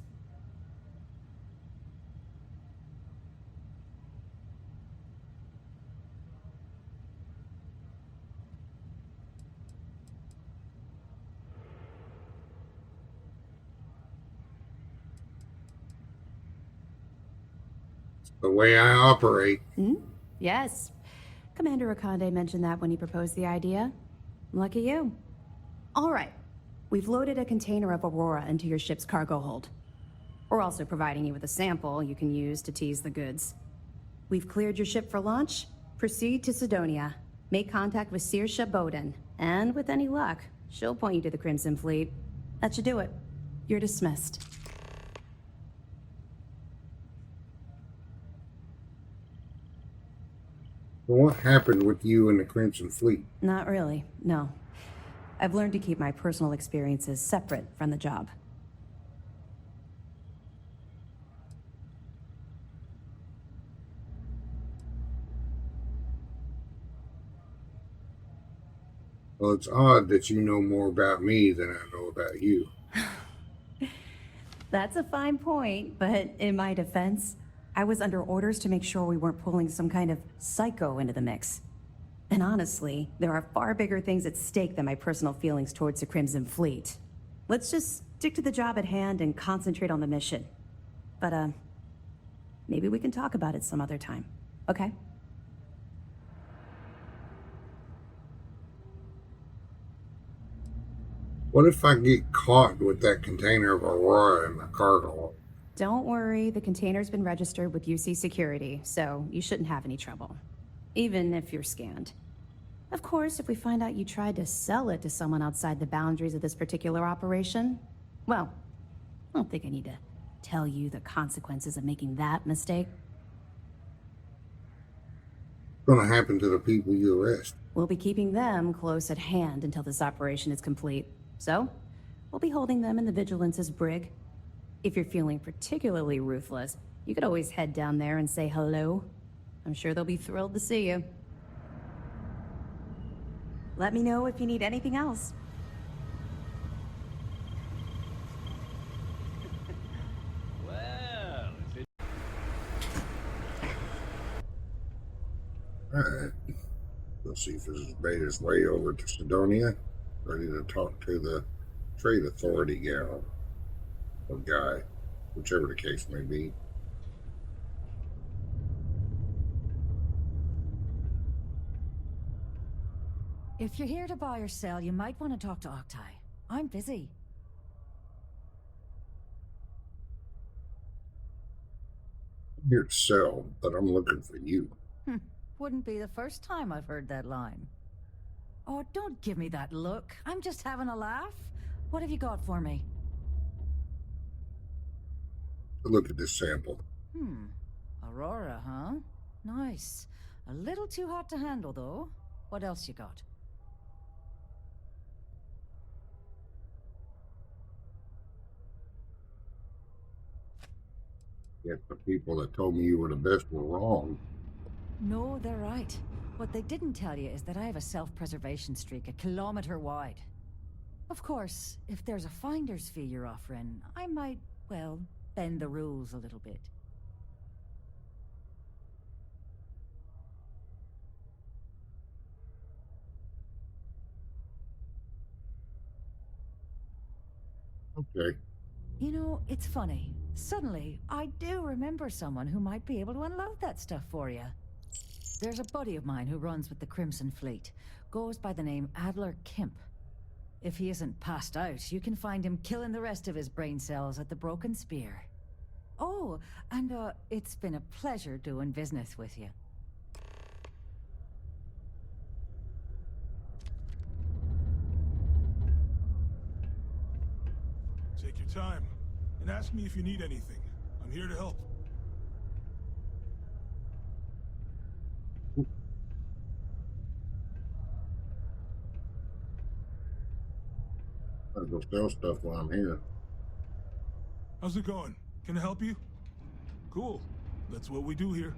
The way I operate. Yes. Commander Akande mentioned that when he proposed the idea. Lucky you. All right. We've loaded a container of Aurora into your ship's cargo hold. We're also providing you with a sample you can use to tease the goods. We've cleared your ship for launch. Proceed to Sidonia. Make contact with Saoirse Bowden. And with any luck, she'll point you to the Crimson Fleet. That should do it. You're dismissed. Well, what happened with you and the Crimson Fleet? Not really, no. I've learned to keep my personal experiences separate from the job. Well, it's odd that you know more about me than I know about you. That's a fine point, but in my defense, I was under orders to make sure we weren't pulling some kind of psycho into the mix. And honestly, there are far bigger things at stake than my personal feelings towards the Crimson Fleet. Let's just stick to the job at hand and concentrate on the mission. But, maybe we can talk about it some other time, okay? What if I get caught with that container of Aurora in the cargo? Don't worry, the container's been registered with UC Security, so you shouldn't have any trouble. Even if you're scanned. Of course, if we find out you tried to sell it to someone outside the boundaries of this particular operation, well, I don't think I need to tell you the consequences of making that mistake. What's going to happen to the people you arrest? We'll be keeping them close at hand until this operation is complete. So, we'll be holding them in the Vigilance's brig. If you're feeling particularly ruthless, you could always head down there and say hello. I'm sure they'll be thrilled to see you. Let me know if you need anything else. Well, Alright. Boceifus has made his way over to Sidonia, ready to talk to the trade authority gal or guy, whichever the case may be. If you're here to buy or sell, you might want to talk to Octai. I'm busy. I'm here to sell, but I'm looking for you. Wouldn't be the first time I've heard that line. Oh, don't give me that look. I'm just having a laugh. What have you got for me? Look at this sample. Aurora, huh? Nice. A little too hot to handle, though. What else you got? Yet the people that told me you were the best were wrong. No, they're right. What they didn't tell you is that I have a self-preservation streak 1 kilometer wide. Of course, if there's a finder's fee you're offering, I might, well, bend the rules a little bit. Okay. You know, it's funny. Suddenly, I do remember someone who might be able to unload that stuff for you. There's a buddy of mine who runs with the Crimson Fleet. Goes by the name Adler Kemp. If he isn't passed out, you can find him killing the rest of his brain cells at the Broken Spear. Oh, and it's been a pleasure doing business with you. Take your time, and ask me if you need anything. I'm here to help. I'll go sell stuff while I'm here. How's it going? Can I help you? Cool. That's what we do here.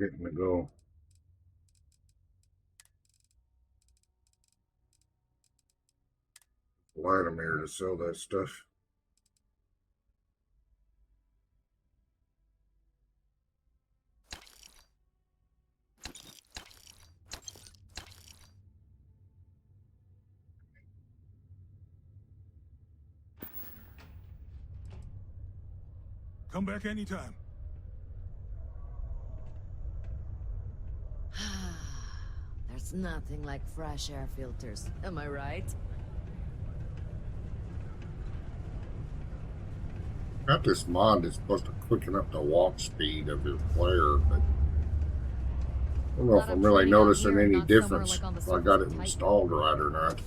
Getting to go. Vladimir to sell that stuff. Come back anytime. There's nothing like fresh air filters, am I right? Got this mod that's supposed to quicken up the walk speed of your player, but I don't know if I'm really noticing any difference if I got it installed right or not.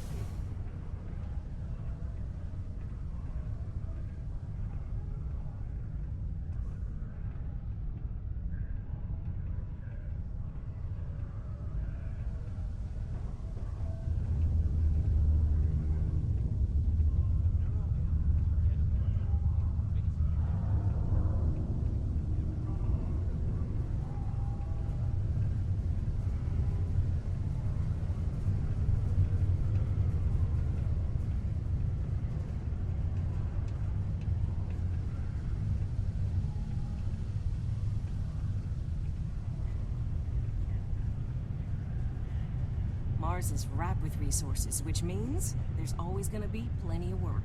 Mars is ripe with resources, which means there's always gonna be plenty of work.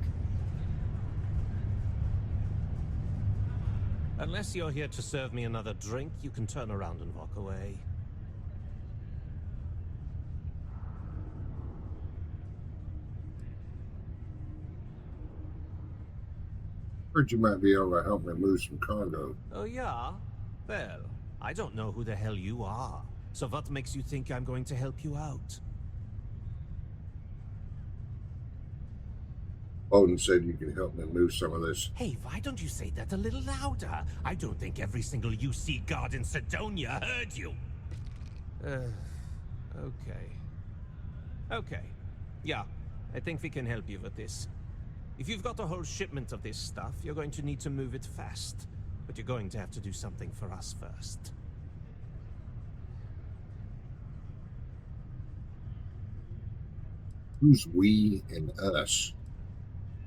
Unless you're here to serve me another drink, you can turn around and walk away. Heard you might be able to help me move some cargo. Oh, yeah? Well, I don't know who the hell you are. So what makes you think I'm going to help you out? Odin said you could help me move some of this. Hey, why don't you say that a little louder? I don't think every single UC guard in Sidonia heard you. Okay. Okay. Yeah, I think we can help you with this. If you've got a whole shipment of this stuff, you're going to need to move it fast. But you're going to have to do something for us first. Who's we and us?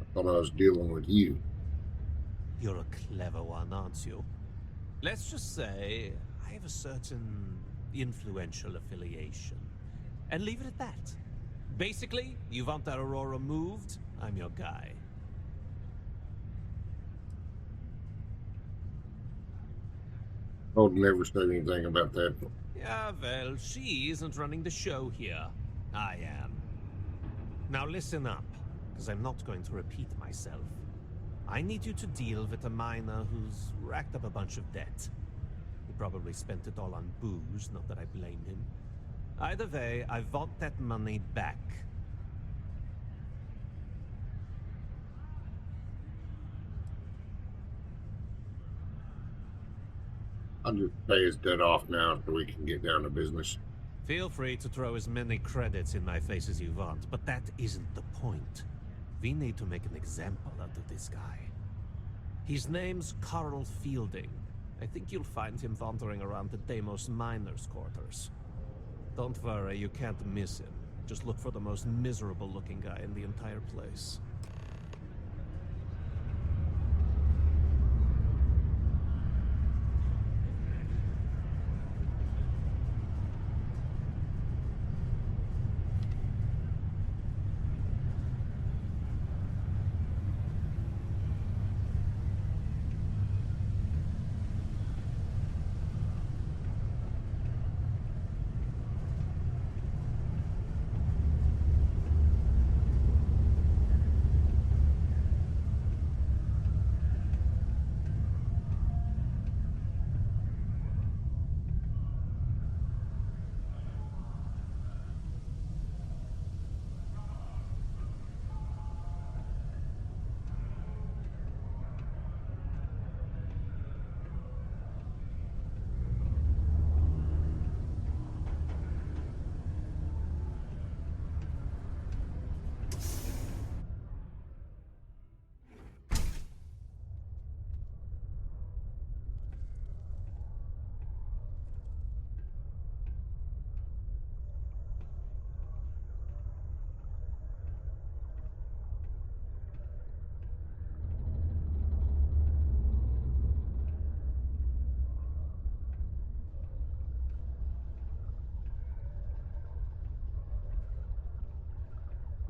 I thought I was dealing with you. You're a clever one, aren't you? Let's just say I have a certain influential affiliation. And leave it at that. Basically, you want that Aurora moved, I'm your guy. Odin never said anything about that. Yeah, well, she isn't running the show here. I am. Now listen up, because I'm not going to repeat myself. I need you to deal with a miner who's racked up a bunch of debt. He probably spent it all on booze, not that I blame him. Either way, I want that money back. I'll just pay his debt off now so we can get down to business. Feel free to throw as many credits in my face as you want, but that isn't the point. We need to make an example out of this guy. His name's Carl Fielding. I think you'll find him wandering around the Deimos miners' quarters. Don't worry, you can't miss him. Just look for the most miserable-looking guy in the entire place.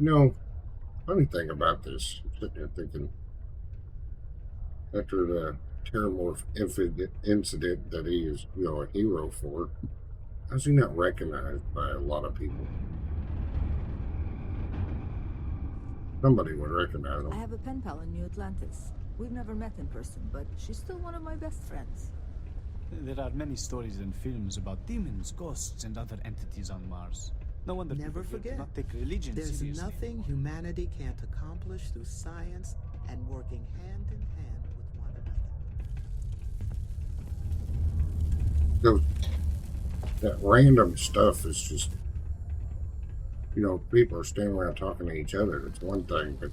You know, funny thing about this, I'm sitting there thinking, after the Terramorph incident that he is, a hero for, how's he not recognized by a lot of people? Somebody would recognize him. I have a pen pal in New Atlantis. We've never met in person, but she's still one of my best friends. There are many stories and films about demons, ghosts, and other entities on Mars. No wonder Never people forget, do not take religion there's seriously. nothing humanity can't accomplish through science and working hand in hand with one another. That random stuff is just, people are standing around talking to each other. It's one thing, but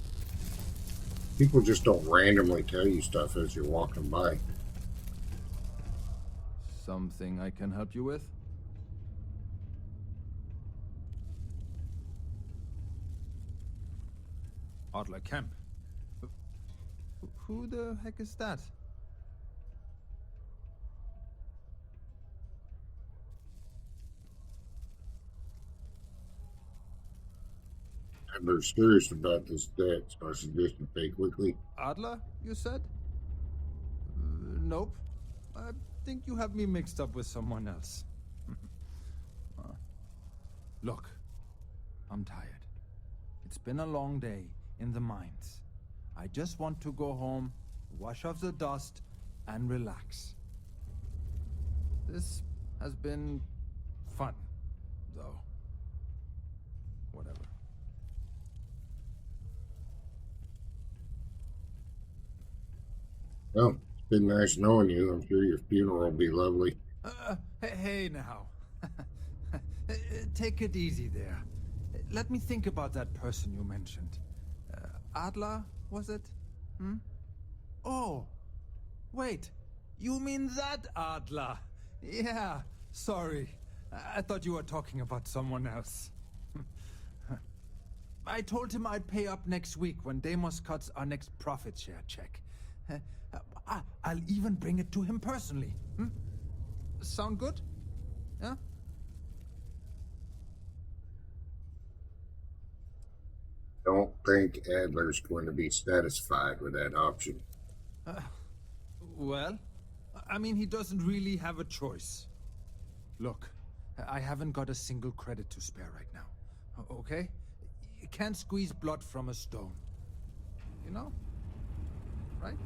people just don't randomly tell you stuff as you're walking by. Something I can help you with? Adler Kemp. Who the heck is that? Adler's serious about this debt, so I suggest you pay quickly. Adler, you said? Nope. I think you have me mixed up with someone else. Look, I'm tired. It's been a long day in the mines. I just want to go home, wash off the dust, and relax. This has been fun, though. Whatever. Well, it's been nice knowing you. I'm sure your funeral will be lovely. Hey now. Take it easy there. Let me think about that person you mentioned. Adler, was it? Hmm? Oh, wait. You mean that Adler? Yeah, sorry. I thought you were talking about someone else. I told him I'd pay up next week when Deimos cuts our next profit share check. I'll even bring it to him personally. Hmm? Sound good? Yeah? Don't think Adler's going to be satisfied with that option. Well, I mean, he doesn't really have a choice. Look, I haven't got a single credit to spare right now. Okay? You can't squeeze blood from a stone. You know? Right?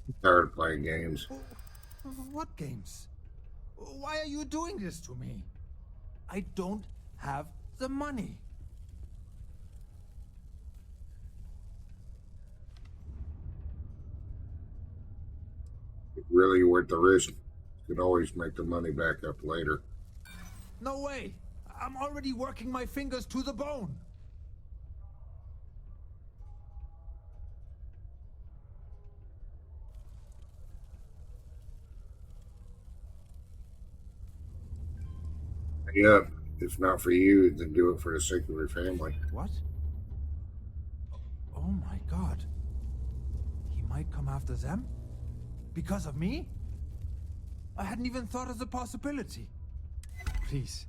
I'm tired of playing games. What games? Why are you doing this to me? I don't have the money. It's really worth the risk. You could always make the money back up later. No way! I'm already working my fingers to the bone! Yeah, if not for you, then do it for the sake of your family. What? Oh my god. He might come after them? Because of me? I hadn't even thought of the possibility. Please,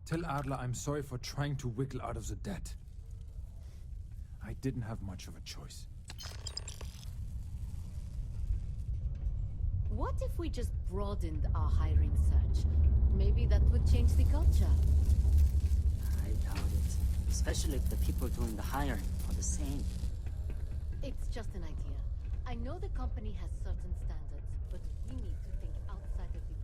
tell Adler I'm sorry for trying to wiggle out of the debt. I didn't have much of a choice. What if we just broadened our hiring search? Maybe that would change the culture. I doubt it. Especially if the people doing the hiring are the same. It's just an idea. I know the company has certain standards, but we need to think outside of the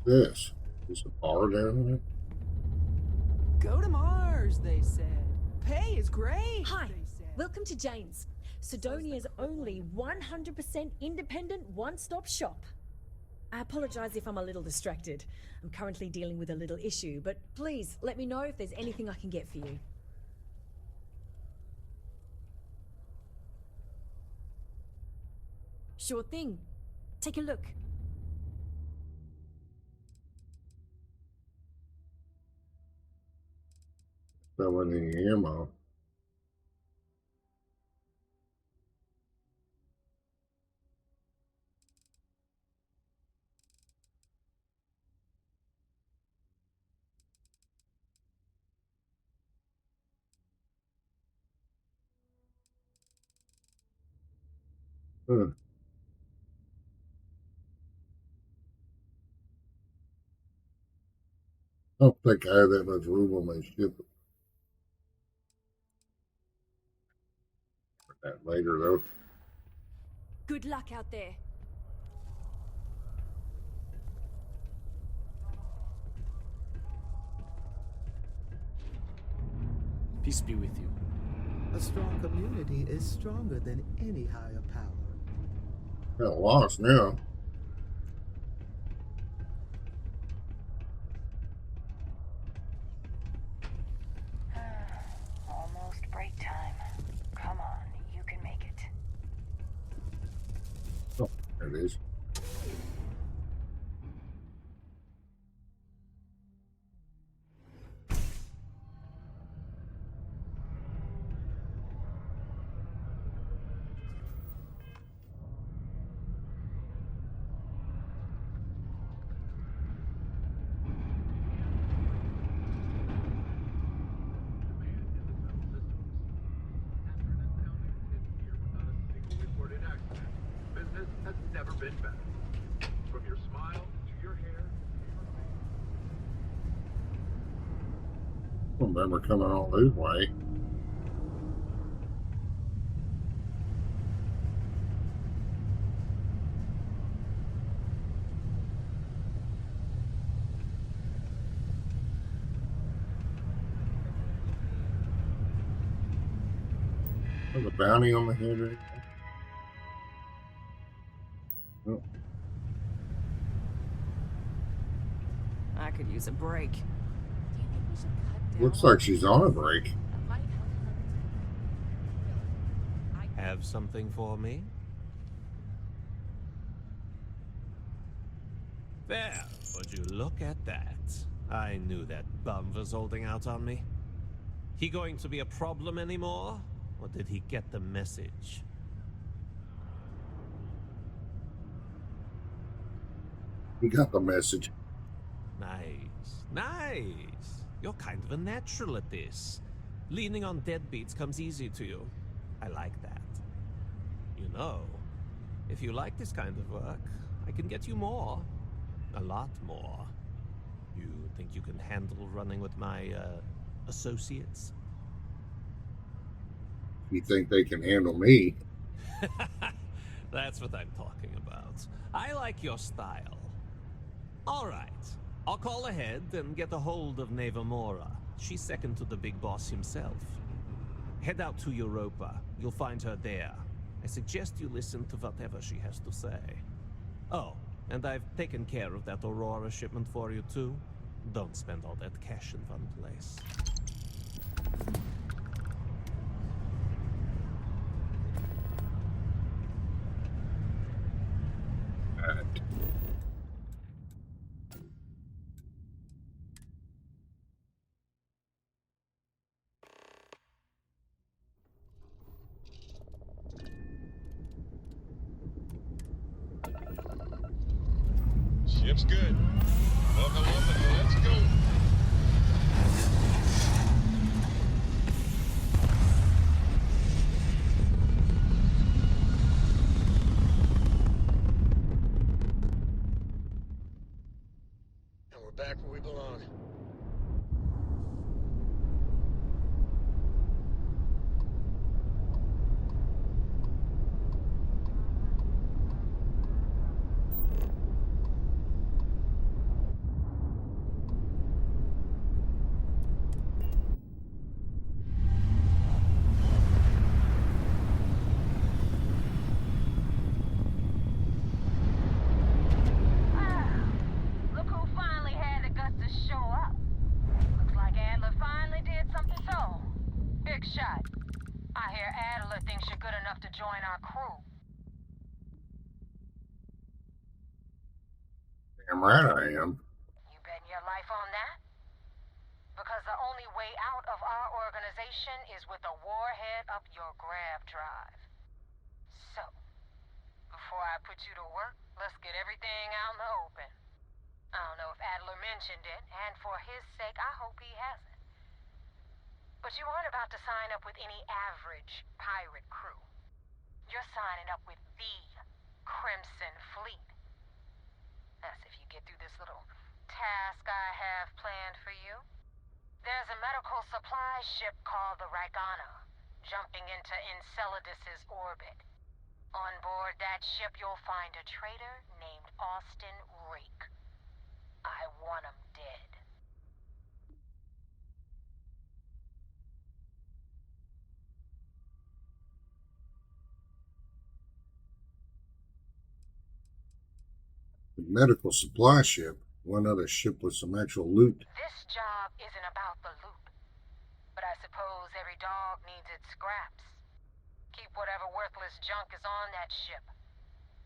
box. This is a bar down there. Go to Mars, they said. Pay is great. Hi, welcome to Jane's, Sidonia's only 100% independent one-stop shop. I apologize if I'm a little distracted. I'm currently dealing with a little issue, but please let me know if there's anything I can get for you. Sure thing. Take a look. There wasn't any ammo. Huh. I don't think I have that much room on my ship. That later though. Good luck out there. Peace be with you. A strong community is stronger than any higher power. Got lost now. Almost break time. Come on, you can make it. Oh, there it is. Business has never been better. From your smile to your hair. I don't remember coming all this way. There's a bounty on the head right there. Oh. I could use a break. Looks like she's on a break. Have something for me? There, would you look at that? I knew that bum was holding out on me. He going to be a problem anymore? Or did he get the message? He got the message. Nice, nice. You're kind of a natural at this. Leaning on deadbeats comes easy to you. I like that. You know, if you like this kind of work, I can get you more. A lot more. You think you can handle running with my, associates? You think they can handle me? That's what I'm talking about. I like your style. All right. I'll call ahead and get a hold of Nevamora. She's second to the big boss himself. Head out to Europa. You'll find her there. I suggest you listen to whatever she has to say. Oh, and I've taken care of that Aurora shipment for you too. Don't spend all that cash in one place. Ship's good. Buckle up and let's go. And we're back where we belong. Look who finally had the guts to show up. Looks like Adler finally did something so. Big shot. I hear Adler thinks you're good enough to join our crew. Damn right I am. You betting your life on that? Because the only way out of our organization is with a warhead up your grab drive. So, before I put you to work, let's get everything out in the open. I don't know if Adler mentioned it, and for his sake, I hope he hasn't. But you aren't about to sign up with any average pirate crew. You're signing up with the Crimson Fleet. That's if you get through this little task I have planned for you. There's a medical supply ship called the Ragana, jumping into Enceladus's orbit. On board that ship, you'll find a traitor named Austin Rake. I want him dead. The medical supply ship, one other ship with some actual loot. This job isn't about the loot, but I suppose every dog needs its scraps. Keep whatever worthless junk is on that ship.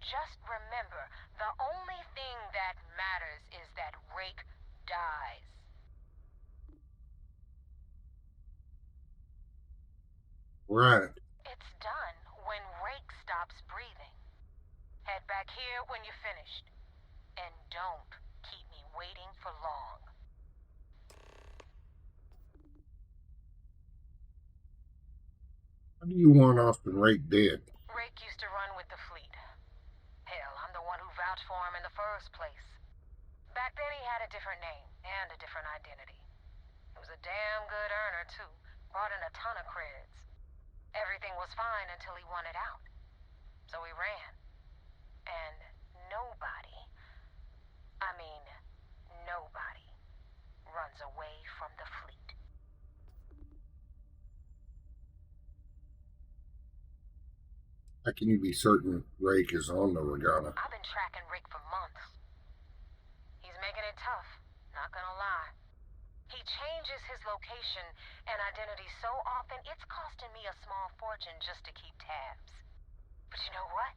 Just remember, the only thing that matters is that Rake dies. Right. It's done when Rake stops breathing. Head back here when you're finished. And don't keep me waiting for long. How do you want Austin Rake dead? Rake used to run with the fleet. Hell, I'm the one who vouched for him in the first place. Back then he had a different name and a different identity. He was a damn good earner, too. Brought in a ton of creds. Everything was fine until he wanted out. So he ran. And nobody, I mean, nobody, runs away from the fleet. How can you be certain Rake is on the Ragana? I've been tracking Rick for months. He's making it tough, not gonna lie. He changes his location and identity so often, it's costing me a small fortune just to keep tabs. But you know what?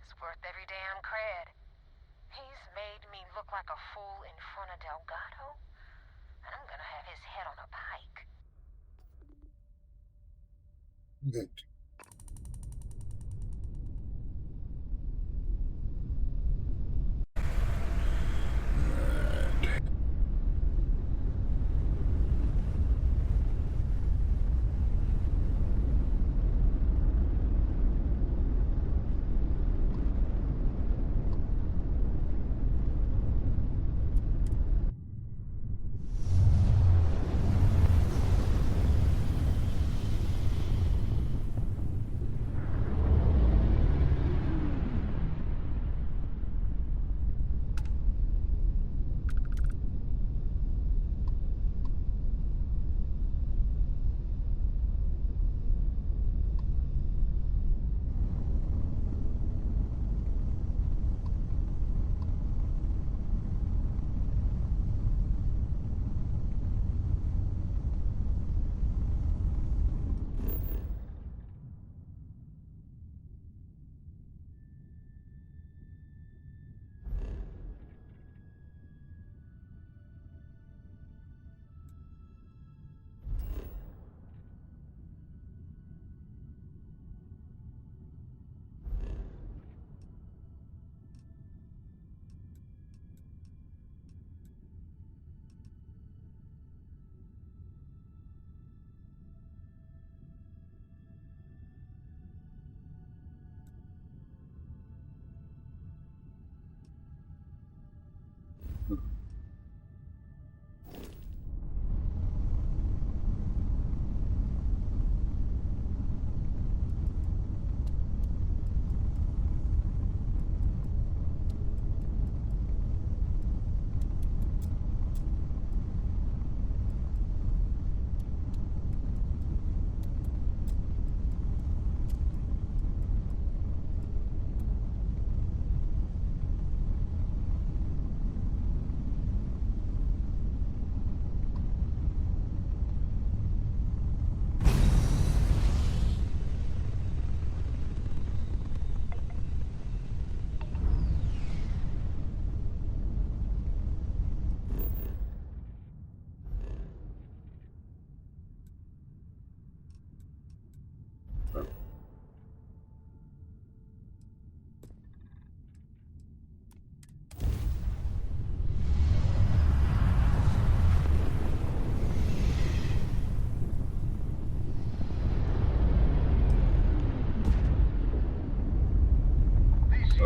It's worth every damn cred. He's made me look like a fool in front of Delgado, and I'm gonna have his head on a pike. That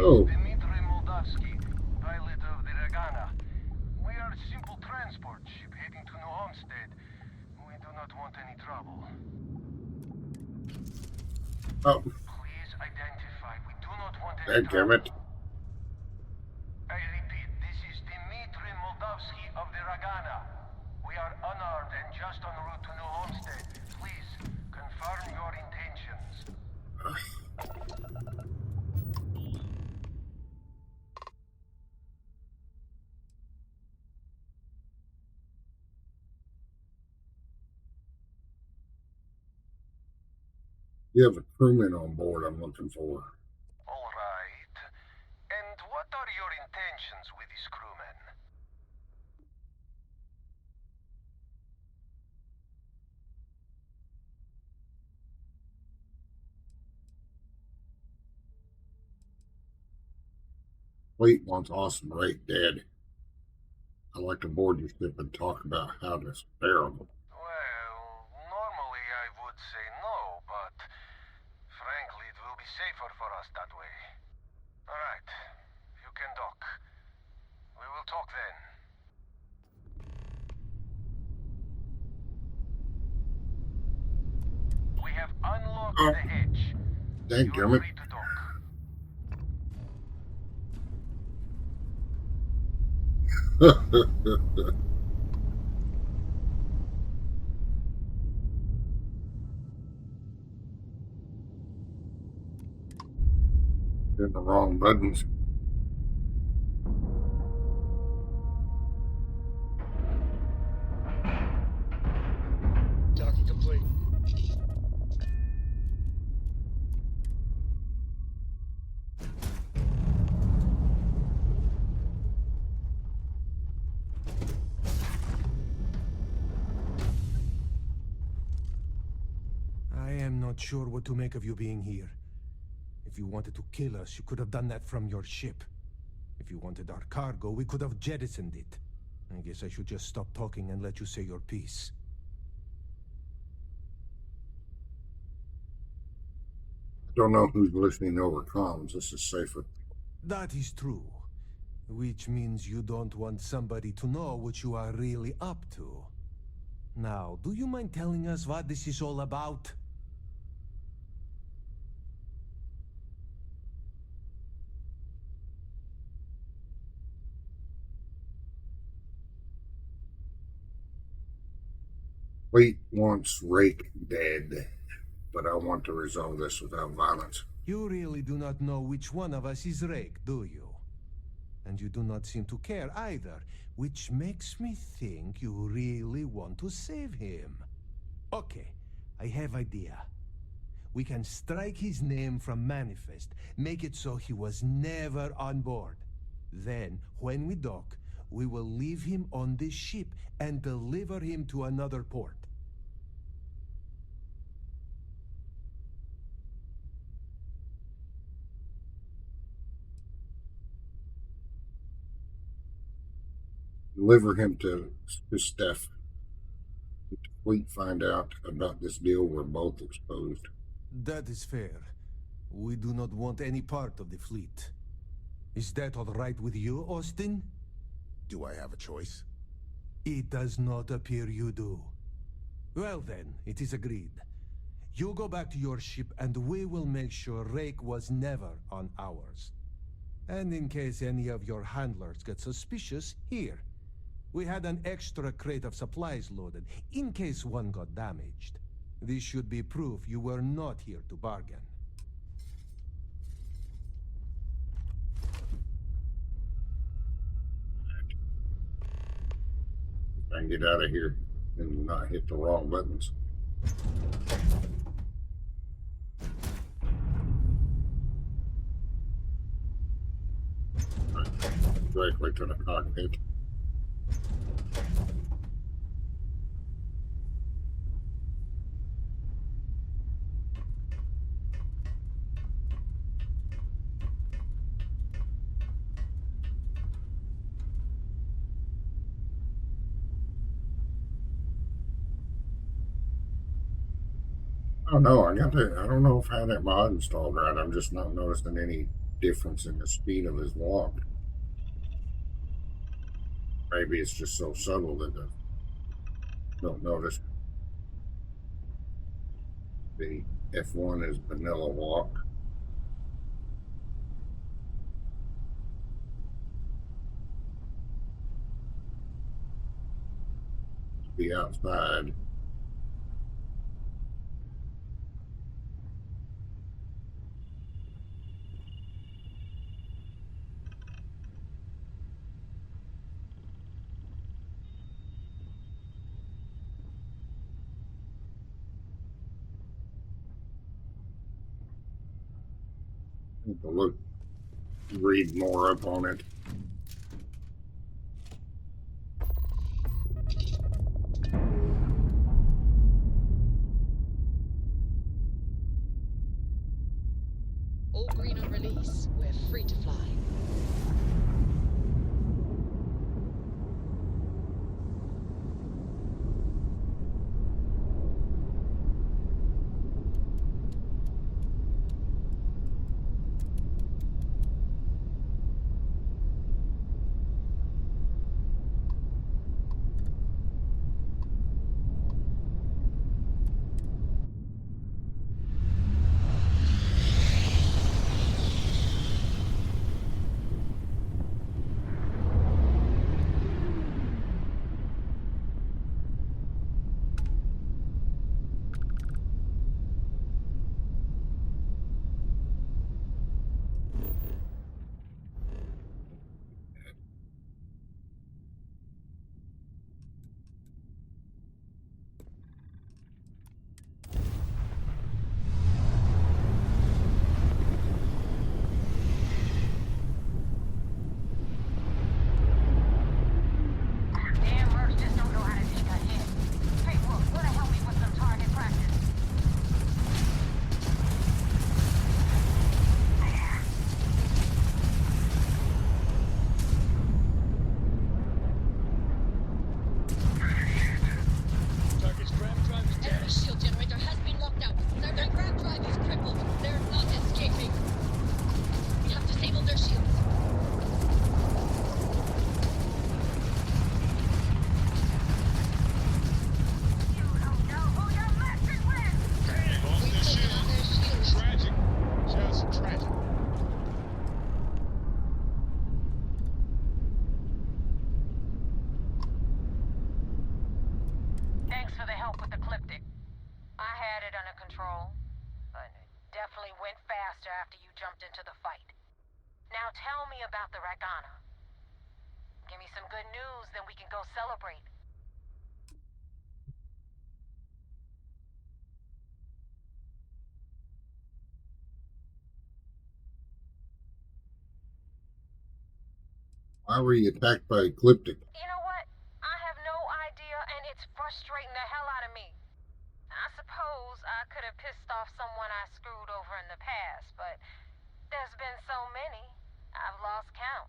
Oh. Dmitry Moldavsky, pilot of the Ragana. We are a simple transport ship heading to New Homestead. We do not want any trouble. Oh. Please identify. We do not want any trouble. Dadgummit. I repeat, this is Dmitry Moldavsky of the Ragana. We are unarmed and just en route to New Homestead. Please, confirm your intentions. You have a crewman on board I'm looking for. All right. And what are your intentions with this crewman? Fleet wants awesome rate, Dad. I'd like to board your ship and talk about how to spare them. Well, normally I would say no, but frankly, it will be safer for us that way. All right, you can dock. We will talk then. We have unlocked the hatch. Dadgummit. Free to dock. Hit the wrong buttons. Docking complete. I am not sure what to make of you being here. If you wanted to kill us, you could have done that from your ship. If you wanted our cargo, we could have jettisoned it. I guess I should just stop talking and let you say your piece. I don't know who's listening over comms. This is safer. That is true. Which means you don't want somebody to know what you are really up to. Now, do you mind telling us what this is all about? Fleet wants Rake dead, but I want to resolve this without violence. You really do not know which one of us is Rake, do you? And you do not seem to care either, which makes me think you really want to save him. Okay, I have idea. We can strike his name from Manifest, make it so he was never on board. Then, when we dock, we will leave him on this ship and deliver him to another port. Deliver him to Steph. If the fleet find out about this deal, we're both exposed. That is fair. We do not want any part of the fleet. Is that all right with you, Austin? Do I have a choice? It does not appear you do. Well then, it is agreed. You go back to your ship and we will make sure Rake was never on ours. And in case any of your handlers get suspicious, here. We had an extra crate of supplies loaded, in case one got damaged. This should be proof you were not here to bargain. I can get out of here and not hit the wrong buttons. Directly to the cockpit. Oh no, I don't know if I had that mod installed right. I'm just not noticing any difference in the speed of his walk. Maybe it's just so subtle that I don't notice. The F1 is vanilla walk. Be outside. Need to look, read more up on it. All green on release. We're free to fly. Damn mercs just don't know how to take a hit. Hey, look, where the hell me with some target practice? Target's grab drive is dead. Enemy shield generator has been locked out. Their grab drive is crippled. They're not escaping. We have disabled their shields. Lost their shield. Tragic. Just tragic. Thanks for the help with the Cliptic. I had it under control, but it definitely went faster after you jumped into the fight. Now tell me about the Ragana. Give me some good news, then we can go celebrate. Why were you attacked by Ecliptic? You know what? I have no idea, and it's frustrating the hell out of me. I suppose I could have pissed off someone I screwed over in the past, but there's been so many, I've lost count.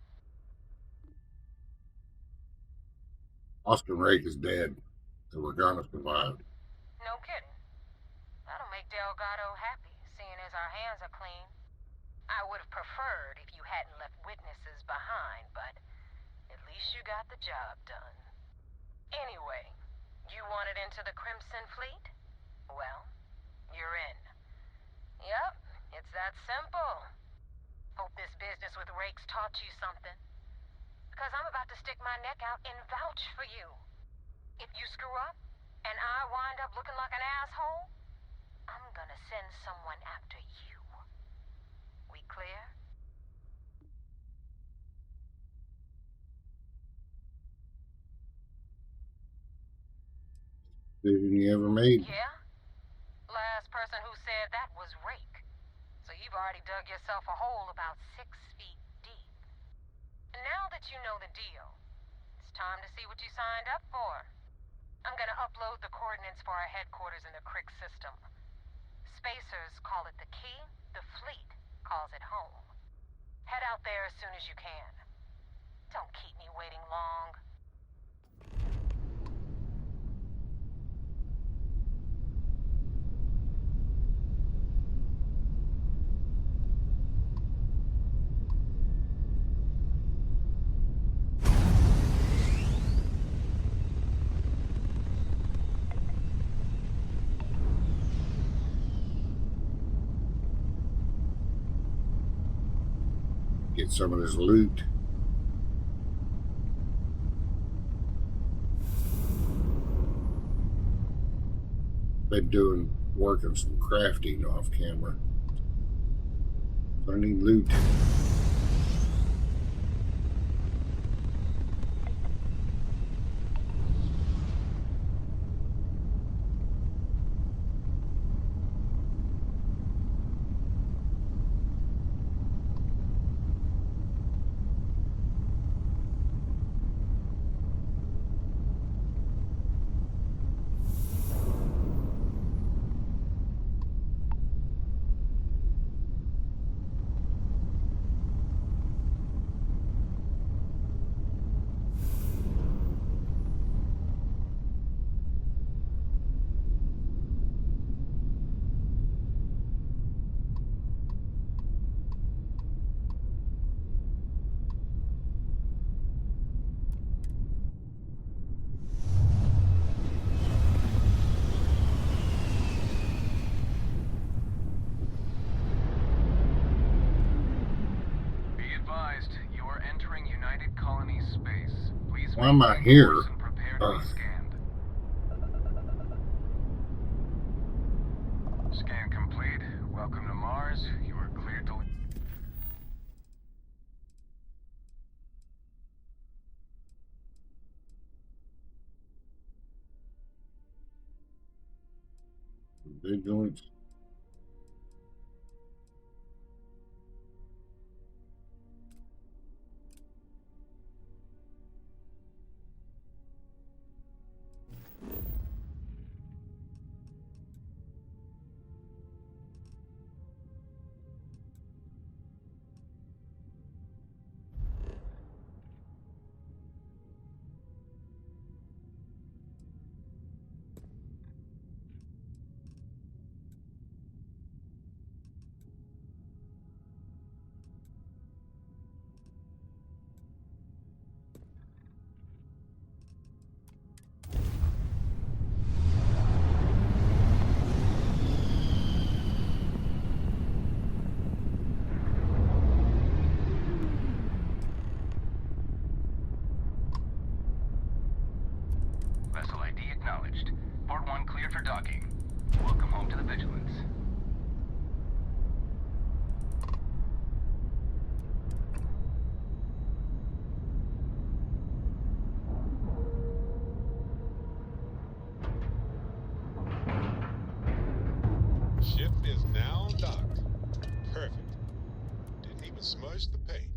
Austin Rake is dead. The Ragana survived. No kidding. That'll make Delgado happy, seeing as our hands are clean. I would have preferred if you hadn't left witnesses behind, but at least you got the job done. Anyway, you wanted into the Crimson Fleet? Well, you're in. Yep, it's that simple. Hope this business with Rakes taught you something. Because I'm about to stick my neck out and vouch for you. If you screw up, and I wind up looking like an asshole, I'm gonna send someone after you. We clear? Decision you ever made? Yeah? Last person who said that was Rake. So you've already dug yourself a hole about 6 feet deep. And now that you know the deal, it's time to see what you signed up for. I'm gonna upload the coordinates for our headquarters in the Crick system. Spacers call it the key, the fleet calls it home. Head out there as soon as you can. Don't keep me waiting long. Get some of this loot. Been working some crafting off camera. So I need loot. Why am I here? Scan complete. Welcome to Mars. You are cleared to... Big joints. Vessel ID acknowledged. Port 1 cleared for docking. Welcome home to the Vigilance. Ship is now docked. Perfect. Didn't even smudge the paint.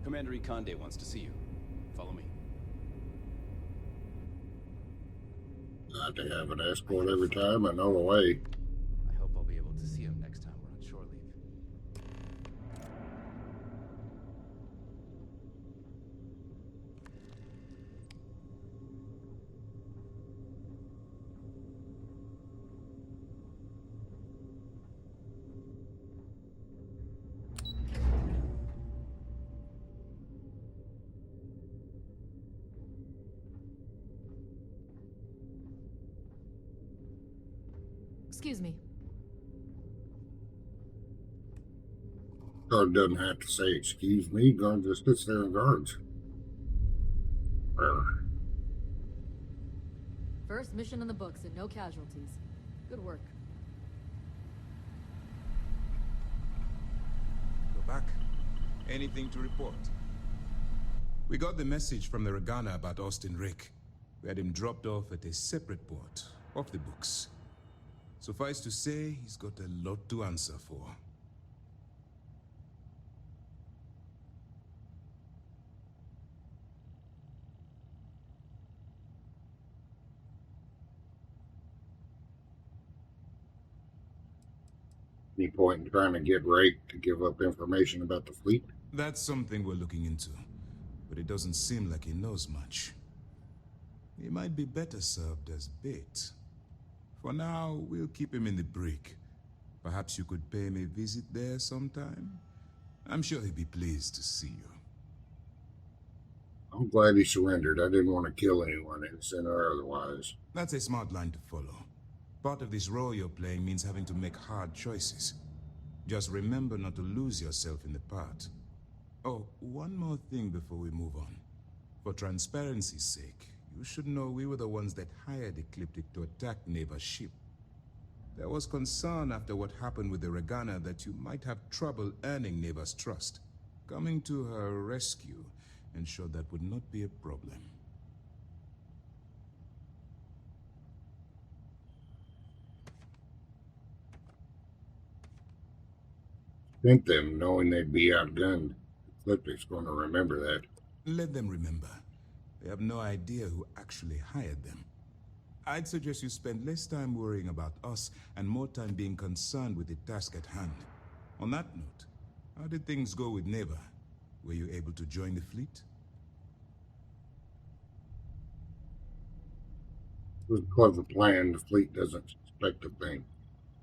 Commander Ikonde wants to see you. Follow me. I have to have an escort every time I know the way. I hope I'll be able to see him next time we're on shore leave. Excuse me. Guard doesn't have to say, excuse me. Guard just sits there and guards. First mission in the books and no casualties. Good work. Go back. Anything to report? We got the message from the Regana about Austin Rick. We had him dropped off at a separate port, off the books. Suffice to say, he's got a lot to answer for. Any point in trying to get Rake to give up information about the fleet? That's something we're looking into, but it doesn't seem like he knows much. He might be better served as bait. For now, we'll keep him in the brig. Perhaps you could pay him a visit there sometime? I'm sure he'd be pleased to see you. I'm glad he surrendered. I didn't want to kill anyone, innocent or otherwise. That's a smart line to follow. Part of this role you're playing means having to make hard choices. Just remember not to lose yourself in the part. Oh, one more thing before we move on. For transparency's sake, you should know we were the ones that hired Ecliptic to attack Neva's ship. There was concern after what happened with the Regana that you might have trouble earning Neva's trust. Coming to her rescue ensured that would not be a problem. Sent them knowing they'd be outgunned. Ecliptic's going to remember that. Let them remember. They have no idea who actually hired them. I'd suggest you spend less time worrying about us and more time being concerned with the task at hand. On that note, how did things go with Neva? Were you able to join the fleet? It was a clever plan. The fleet doesn't suspect a thing.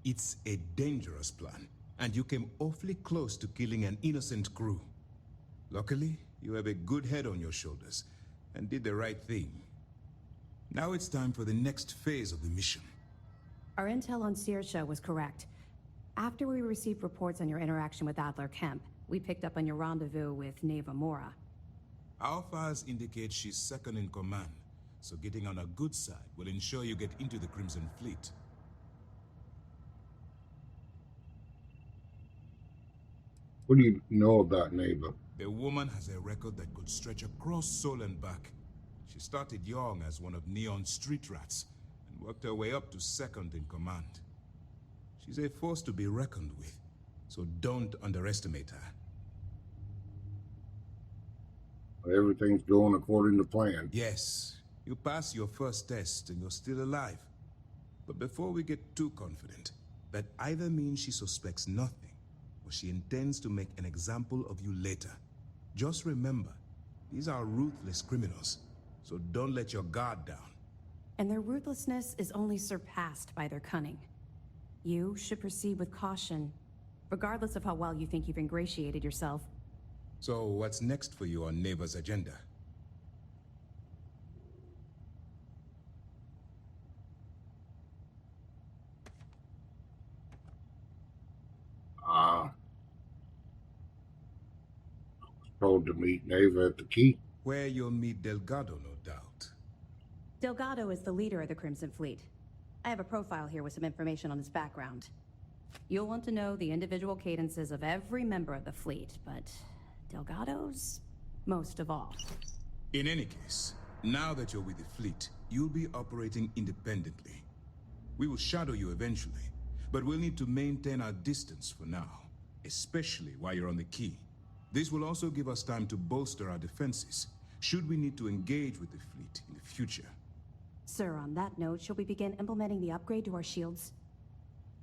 It's a dangerous plan, and you came awfully close to killing an innocent crew. Luckily, you have a good head on your shoulders, and did the right thing. Now it's time for the next phase of the mission. Our intel on Saoirse was correct. After we received reports on your interaction with Adler Kemp, we picked up on your rendezvous with Neva Mora. Our files indicate she's second in command, so getting on a good side will ensure you get into the Crimson Fleet. What do you know about Neva? The woman has a record that could stretch across Sol and back. She started young as one of Neon's street rats, and worked her way up to second in command. She's a force to be reckoned with, so don't underestimate her. Everything's going according to plan. Yes, you passed your first test and you're still alive. But before we get too confident, that either means she suspects nothing, or she intends to make an example of you later. Just remember, these are ruthless criminals, so don't let your guard down. And their ruthlessness is only surpassed by their cunning. You should proceed with caution, regardless of how well you think you've ingratiated yourself. So what's next for you on Neva's agenda? Told to meet Neva at the key. Where you'll meet Delgado, no doubt. Delgado is the leader of the Crimson Fleet. I have a profile here with some information on his background. You'll want to know the individual cadences of every member of the fleet, but Delgado's most of all. In any case, now that you're with the fleet, you'll be operating independently. We will shadow you eventually, but we'll need to maintain our distance for now, especially while you're on the key. This will also give us time to bolster our defenses, should we need to engage with the fleet in the future. Sir, on that note, shall we begin implementing the upgrade to our shields?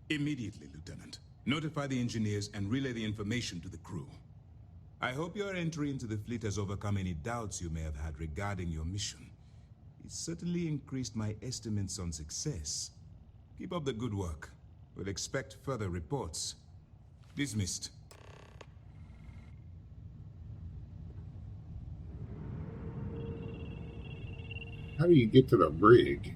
Immediately, Lieutenant. Notify the engineers and relay the information to the crew. I hope your entry into the fleet has overcome any doubts you may have had regarding your mission. It certainly increased my estimates on success. Keep up the good work. We'll expect further reports. Dismissed. How do you get to the brig?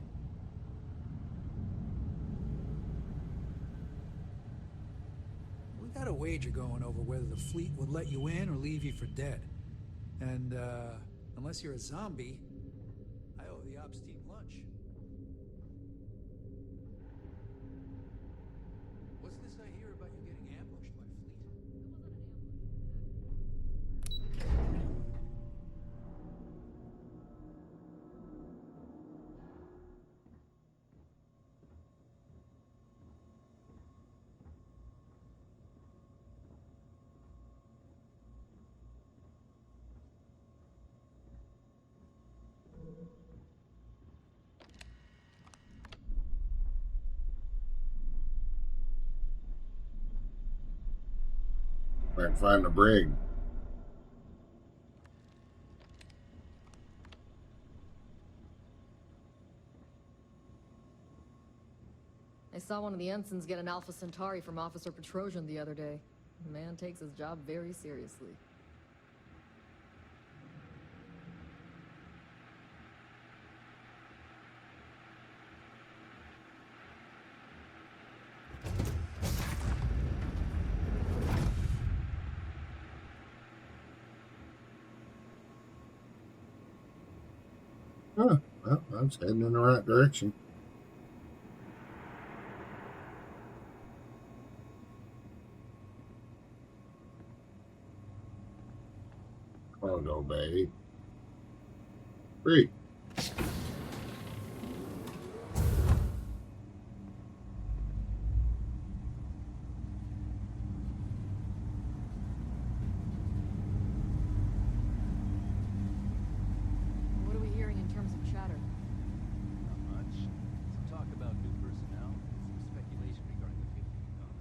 We got a wager going over whether the fleet would let you in or leave you for dead. And, unless you're a zombie, I owe the ops team lunch. What's this I hear about you getting ambushed by fleet? I can find the brig. I saw one of the ensigns get an Alpha Centauri from Officer Petrosian the other day. The man takes his job very seriously. I was heading in the right direction. Cargo bay. Great. What are we hearing in terms of chatter? Not much. Some talk about new personnel, some speculation regarding the fate of the Ghana.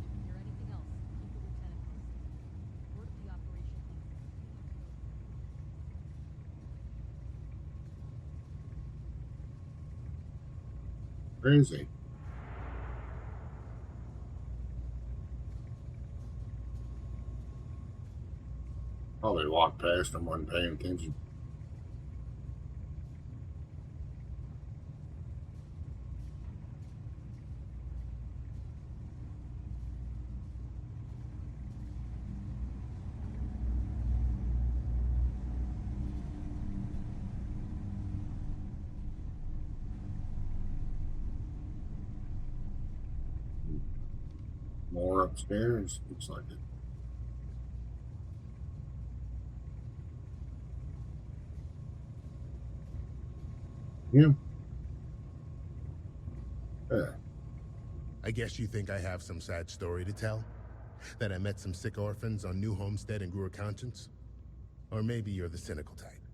If you hear anything else, keep the lieutenant posted. Word of the operation Crazy. Probably walked past him, wasn't paying attention. More upstairs, looks like it. Yeah. Yeah. I guess you think I have some sad story to tell? That I met some sick orphans on New Homestead and grew a conscience? Or maybe you're the cynical type,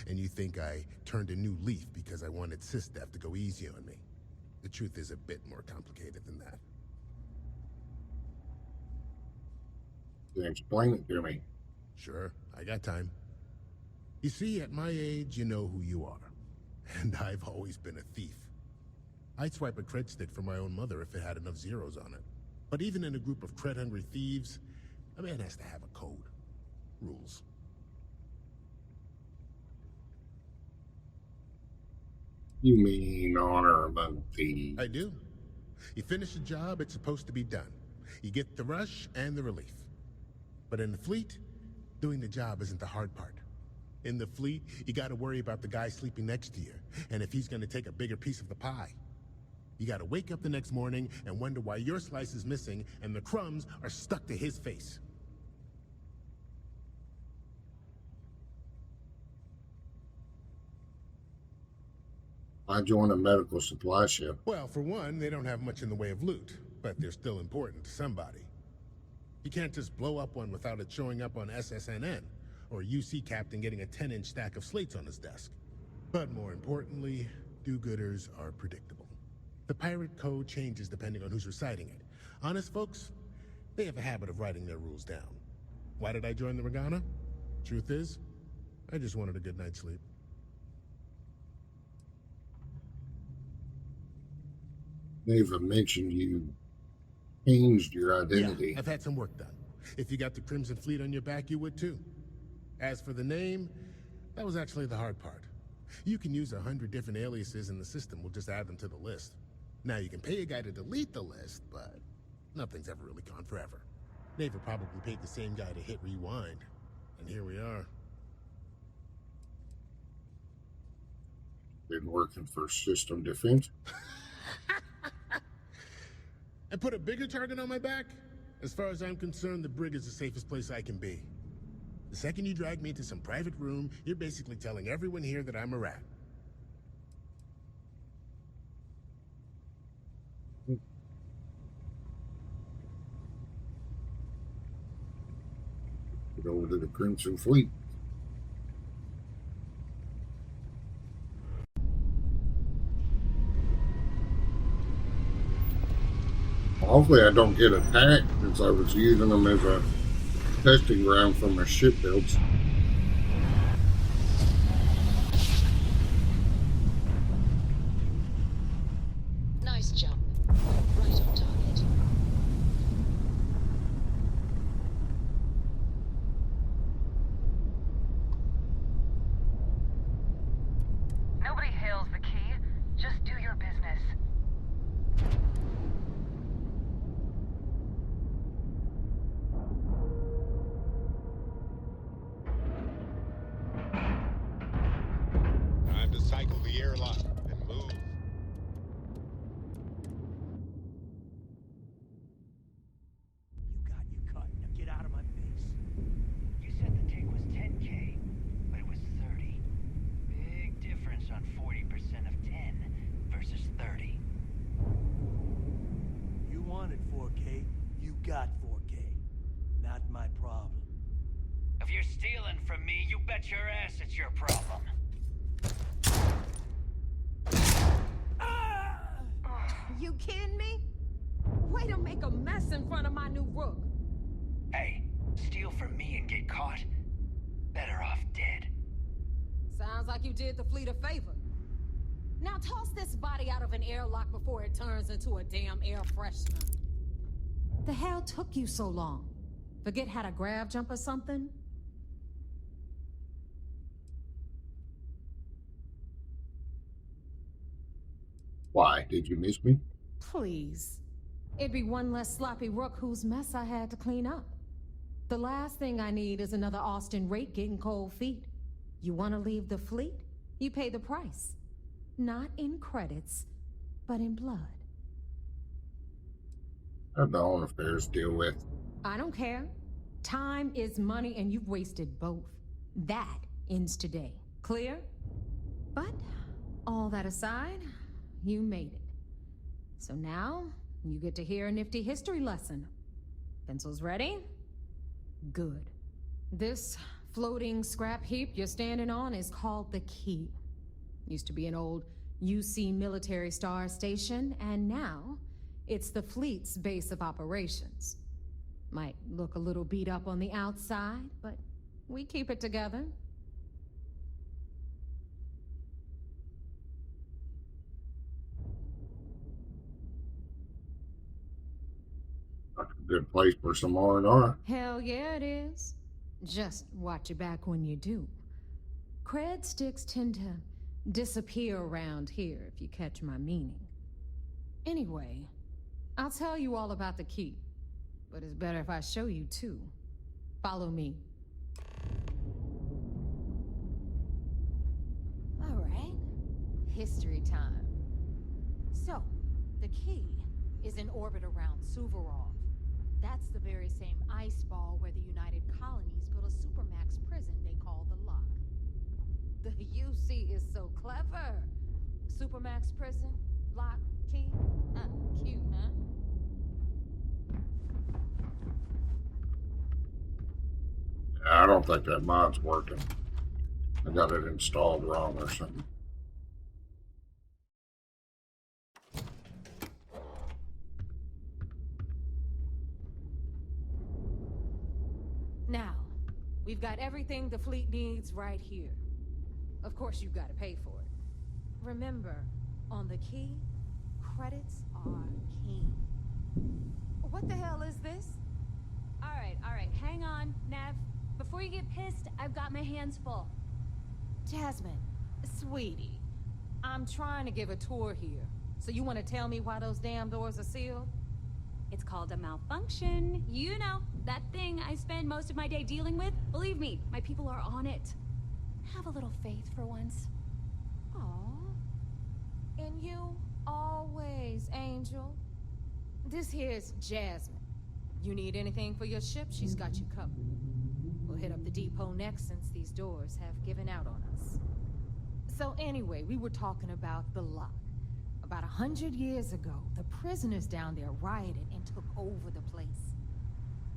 and you think I turned a new leaf because I wanted SysDef to go easy on me. The truth is a bit more complicated than that. Then explain it to me. Sure, I got time. You see, at my age, you know who you are. And I've always been a thief. I'd swipe a cred stick for my own mother if it had enough zeros on it. But even in a group of cred-hungry thieves, a man has to have a code. Rules. You mean honor among thieves? I do. You finish a job, it's supposed to be done. You get the rush and the relief. But in the fleet, doing the job isn't the hard part. In the fleet, you gotta worry about the guy sleeping next to you, and if he's gonna take a bigger piece of the pie. You gotta wake up the next morning and wonder why your slice is missing and the crumbs are stuck to his face. I joined a medical supply ship. Well, for one, they don't have much in the way of loot, but they're still important to somebody. You can't just blow up one without it showing up on SSNN, or a UC captain getting a 10-inch stack of slates on his desk. But more importantly, do-gooders are predictable. The pirate code changes depending on who's reciting it. Honest folks, they have a habit of writing their rules down. Why did I join the Regana? Truth is, I just wanted a good night's sleep. They've mentioned you changed your identity. Yeah, I've had some work done. If you got the Crimson Fleet on your back, you would too. As for the name, that was actually the hard part. You can use 100 different aliases and the system will just add them to the list. Now you can pay a guy to delete the list, but nothing's ever really gone forever. They've probably paid the same guy to hit rewind, and here we are. Been working for system defense. And put a bigger target on my back? As far as I'm concerned, the brig is the safest place I can be. The second you drag me into some private room, you're basically telling everyone here that I'm a rat. Get over to the Crimson Fleet. Hopefully I don't get attacked, since I was using them as a testing ground for my ship builds. Nice jump. Right on target. Nobody hails the key. Just do your business. Time to cycle the airlock and move. You got your cut. Now get out of my face. You said the take was 10K, but it was 30. Big difference on 40% of 10 versus 30. You wanted 4K, you got 4K. Not my problem. If you're stealing from me, you bet your ass it's your problem. You kidding me? Way to make a mess in front of my new rook. Hey, steal from me and get caught? Better off dead. Sounds like you did the fleet a favor. Now toss this body out of an airlock before it turns into a damn air freshener. The hell took you so long? Forget how to grav jump or something? Why? Did you miss me? Please. It'd be one less sloppy rook whose mess I had to clean up. The last thing I need is another Austin rake getting cold feet. You want to leave the fleet? You pay the price. Not in credits, but in blood. I've got own affairs to deal with. I don't care. Time is money and you've wasted both. That ends today. Clear? But, all that aside, you made it. So now, you get to hear a nifty history lesson. Pencils ready? Good. This floating scrap heap you're standing on is called the Key. Used to be an old UC military star station, and now it's the fleet's base of operations. Might look a little beat up on the outside, but we keep it together. That's a good place for some R&R. Hell yeah, it is. Just watch your back when you do. Cred sticks tend to disappear around here, if you catch my meaning. Anyway, I'll tell you all about the Key, but it's better if I show you too. Follow me. All right. History time. So, the Key is in orbit around Suvorov. That's the very same ice ball where the United Colonies built a supermax prison they call the Lock. The UC is so clever. Supermax prison, Lock, Key. Cute, huh? I don't think that mod's working. I got it installed wrong or something. Now, we've got everything the fleet needs right here. Of course, you've got to pay for it. Remember, on the Key, credits are king. What the hell is this? All right, hang on, Nev. Before you get pissed, I've got my hands full. Jasmine, sweetie, I'm trying to give a tour here. So you want to tell me why those damn doors are sealed? It's called a malfunction. You know, that thing I spend most of my day dealing with. Believe me, my people are on it. Have a little faith for once. Aw. And you always, Angel. This here's Jasmine. You need anything for your ship, she's got you covered. We'll hit up the depot next since these doors have given out on us. So anyway, we were talking about the Lock. About 100 years ago, the prisoners down there rioted and took over the place.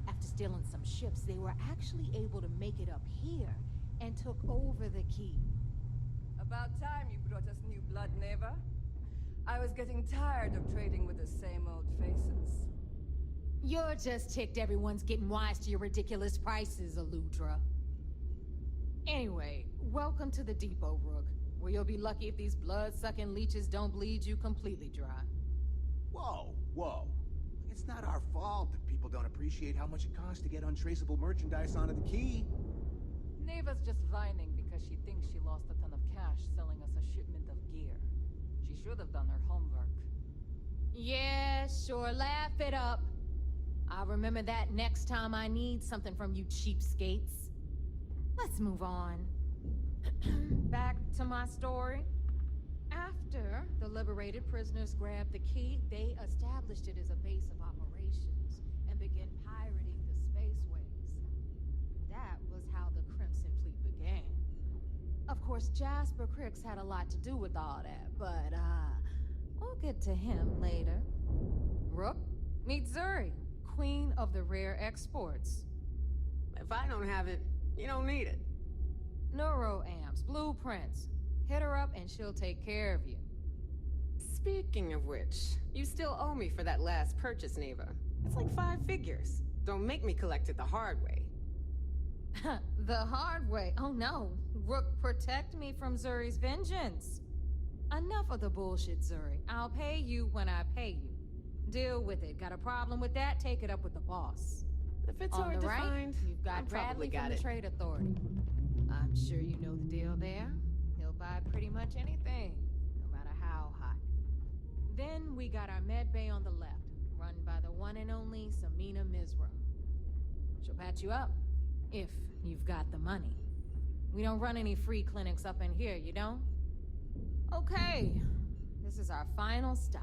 After stealing some ships, they were actually able to make it up here and took over the Key. About time you brought us new blood, Neva. I was getting tired of trading with the same old faces. You're just ticked everyone's getting wise to your ridiculous prices, Aludra. Anyway, welcome to the depot, Rook, where you'll be lucky if these blood-sucking leeches don't bleed you completely dry. Whoa. It's not our fault that people don't appreciate how much it costs to get untraceable merchandise onto the Key. Neva's just whining because she thinks she lost a ton of cash selling us a shipment of gear. She should have done her homework. Yeah, sure, laugh it up. I'll remember that next time I need something from you cheapskates. Let's move on. Back to my story. After the liberated prisoners grabbed the key, they established it as a base of operations and began pirating the spaceways. That was how the Crimson Fleet began. Of course, Jasper Cricks had a lot to do with all that, but, we'll get to him later. Rook, meet Zuri, queen of the rare exports. If I don't have it, you don't need it. Neuroamps, blueprints. Hit her up and she'll take care of you. Speaking of which, you still owe me for that last purchase, Neva. It's like 5 figures. Don't make me collect it the hard way. The hard way? Oh no. Rook, protect me from Zuri's vengeance. Enough of the bullshit, Zuri. I'll pay you when I pay you. Deal with it. Got a problem with that? Take it up with the boss. If it's On hard the to right, find, you've got I probably Bradley got from the it. Trade Authority. I'm sure you know the deal there. He'll buy pretty much anything, no matter how hot. Then we got our med bay on the left, run by the one and only Samina Mizra. She'll patch you up, if you've got the money. We don't run any free clinics up in here, you don't? Okay, this is our final stop.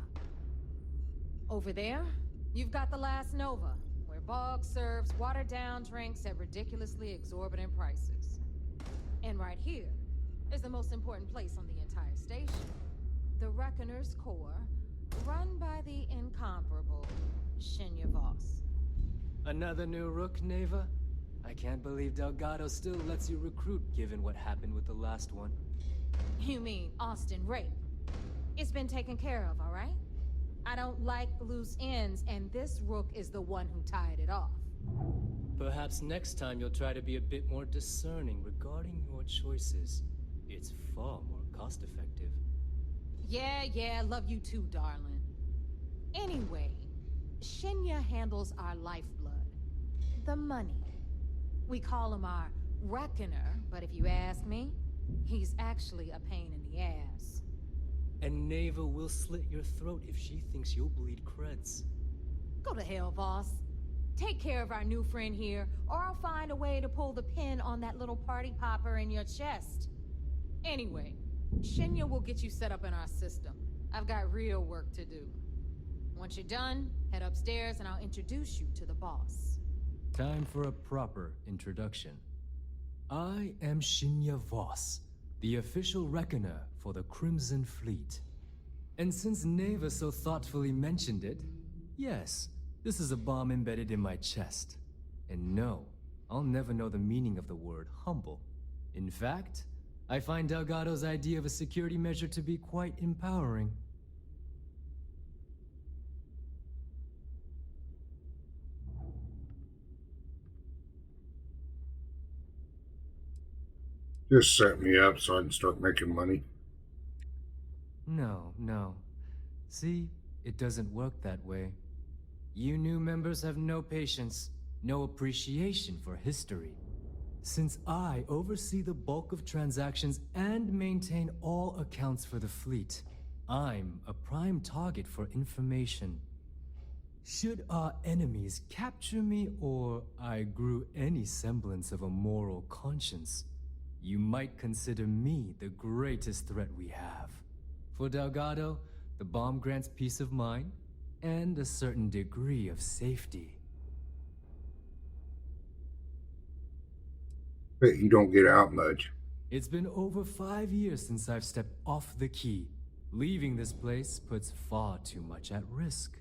Over there, you've got the Last Nova, where Bog serves watered-down drinks at ridiculously exorbitant prices. And right here is the most important place on the entire station. The Reckoner's Core, run by the incomparable Shinya Voss. Another new Rook, Neva? I can't believe Delgado still lets you recruit given what happened with the last one. You mean Austin Rape? It's been taken care of, all right? I don't like loose ends, and this Rook is the one who tied it off. Perhaps next time you'll try to be a bit more discerning regarding your choices. It's far more cost-effective. Yeah, love you too, darling. Anyway, Shinya handles our lifeblood. The money. We call him our Reckoner, but if you ask me, he's actually a pain in the ass. And Neva will slit your throat if she thinks you'll bleed creds. Go to hell, Voss. Take care of our new friend here, or I'll find a way to pull the pin on that little party popper in your chest. Anyway, Shinya will get you set up in our system. I've got real work to do. Once you're done, head upstairs and I'll introduce you to the boss. Time for a proper introduction. I am Shinya Voss, the official reckoner for the Crimson Fleet. And since Neva so thoughtfully mentioned it, yes, this is a bomb embedded in my chest. And no, I'll never know the meaning of the word humble. In fact, I find Delgado's idea of a security measure to be quite empowering. Just set me up so I can start making money. No. See, it doesn't work that way. You new members have no patience, no appreciation for history. Since I oversee the bulk of transactions and maintain all accounts for the fleet, I'm a prime target for information. Should our enemies capture me or I grew any semblance of a moral conscience, you might consider me the greatest threat we have. For Delgado, the bomb grants peace of mind and a certain degree of safety. Bet you don't get out much. It's been over 5 years since I've stepped off the key. Leaving this place puts far too much at risk.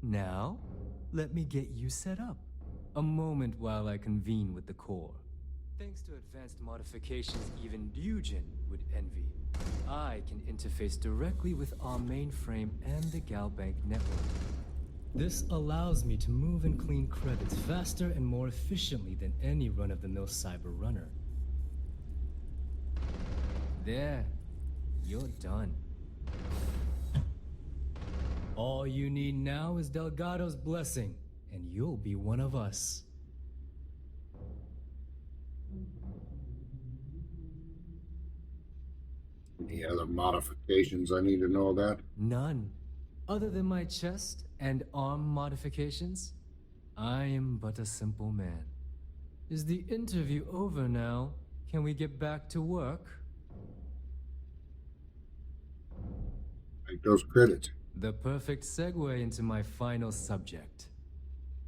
Now, let me get you set up. A moment while I convene with the core. Thanks to advanced modifications even Dujin would envy, I can interface directly with our mainframe and the Galbank network. This allows me to move and clean credits faster and more efficiently than any run-of-the-mill cyber runner. There, you're done. All you need now is Delgado's blessing, and you'll be one of us. Any other modifications I need to know about? None. Other than my chest and arm modifications, I am but a simple man. Is the interview over now, Can we get back to work? Take those credits. The perfect segue into my final subject.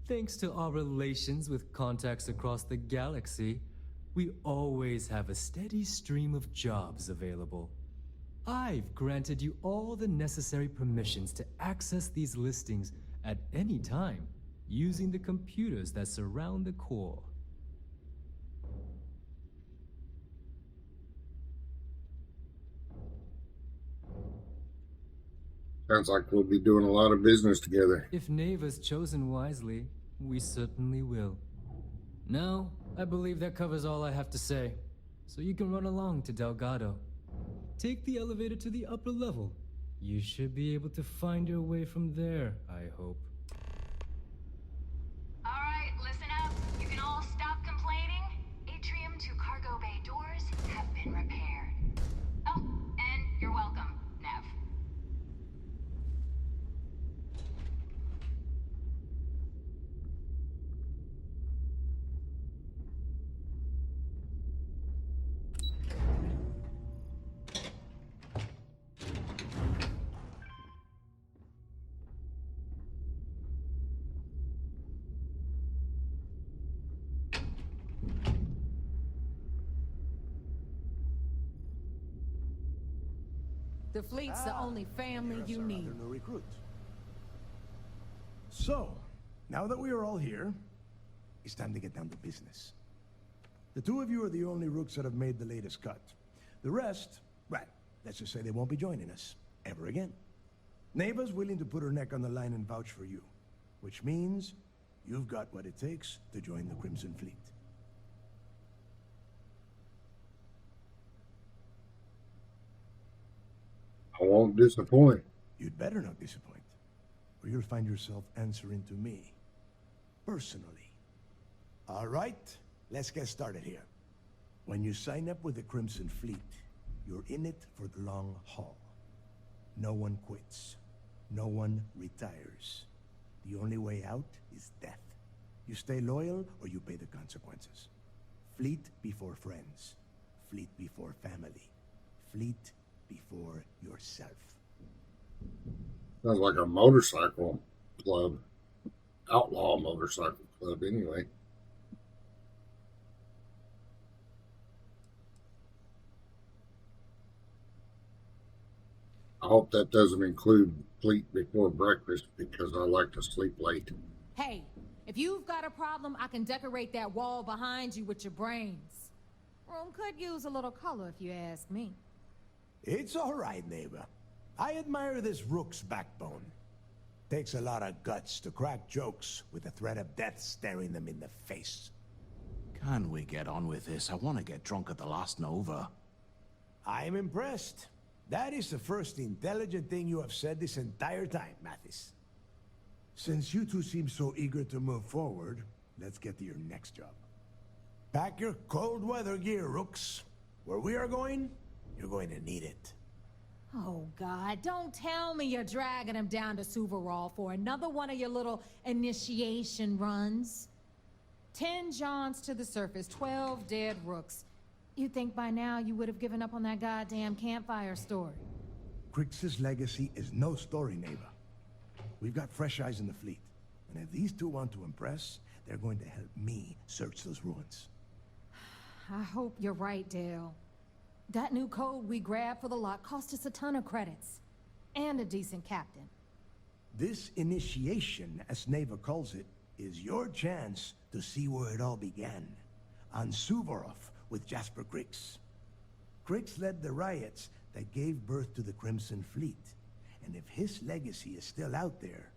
Thanks to our relations with contacts across the galaxy, we always have a steady stream of jobs available. I've granted you all the necessary permissions to access these listings at any time, using the computers that surround the core. Sounds like we'll be doing a lot of business together. If Neva's chosen wisely, we certainly will. Now, I believe that covers all I have to say, so you can run along to Delgado. Take the elevator to the upper level. You should be able to find your way from there, I hope. Alright, listen up. You can all stop complaining. Atrium to cargo bay doors have been repaired. Oh, and you're welcome, Nev. The fleet's the only family you need. New recruit. So, now that we are all here, it's time to get down to business. The two of you are the only rooks that have made the latest cut. The rest, well, let's just say they won't be joining us ever again. Neva's willing to put her neck on the line and vouch for you, which means you've got what it takes to join the Crimson Fleet. I won't disappoint. You'd better not disappoint, or you'll find yourself answering to me, personally. All right, let's get started here. When you sign up with the Crimson Fleet, you're in it for the long haul. No one quits. No one retires. The only way out is death. You stay loyal, or you pay the consequences. Fleet before friends. Fleet before family. Fleet before yourself. Sounds like a motorcycle club. Outlaw motorcycle club, anyway. I hope that doesn't include Fleet before breakfast, because I like to sleep late. Hey, if you've got a problem, I can decorate that wall behind you with your brains. Room could use a little color if you ask me. It's all right, neighbor. I admire this rook's backbone. Takes a lot of guts to crack jokes with the threat of death staring them in the face. Can we get on with this? I want to get drunk at the last Nova. I'm impressed. That is the first intelligent thing you have said this entire time, Mathis. Since you two seem so eager to move forward, let's get to your next job. Pack your cold weather gear, rooks. Where we are going, you're going to need it. Oh, God, don't tell me you're dragging him down to Suvarol for another one of your little initiation runs. 10 Johns to the surface, 12 dead rooks. You'd think by now you would have given up on that goddamn campfire story. Crix's legacy is no story, neighbor. We've got fresh eyes in the fleet. And if these two want to impress, they're going to help me search those ruins. I hope you're right, Dale. That new code we grabbed for the lot cost us a ton of credits. And a decent captain. This initiation, as Neva calls it, is your chance to see where it all began. On Suvorov with Jasper Crix. Crix led the riots that gave birth to the Crimson Fleet. And if his legacy is still out there,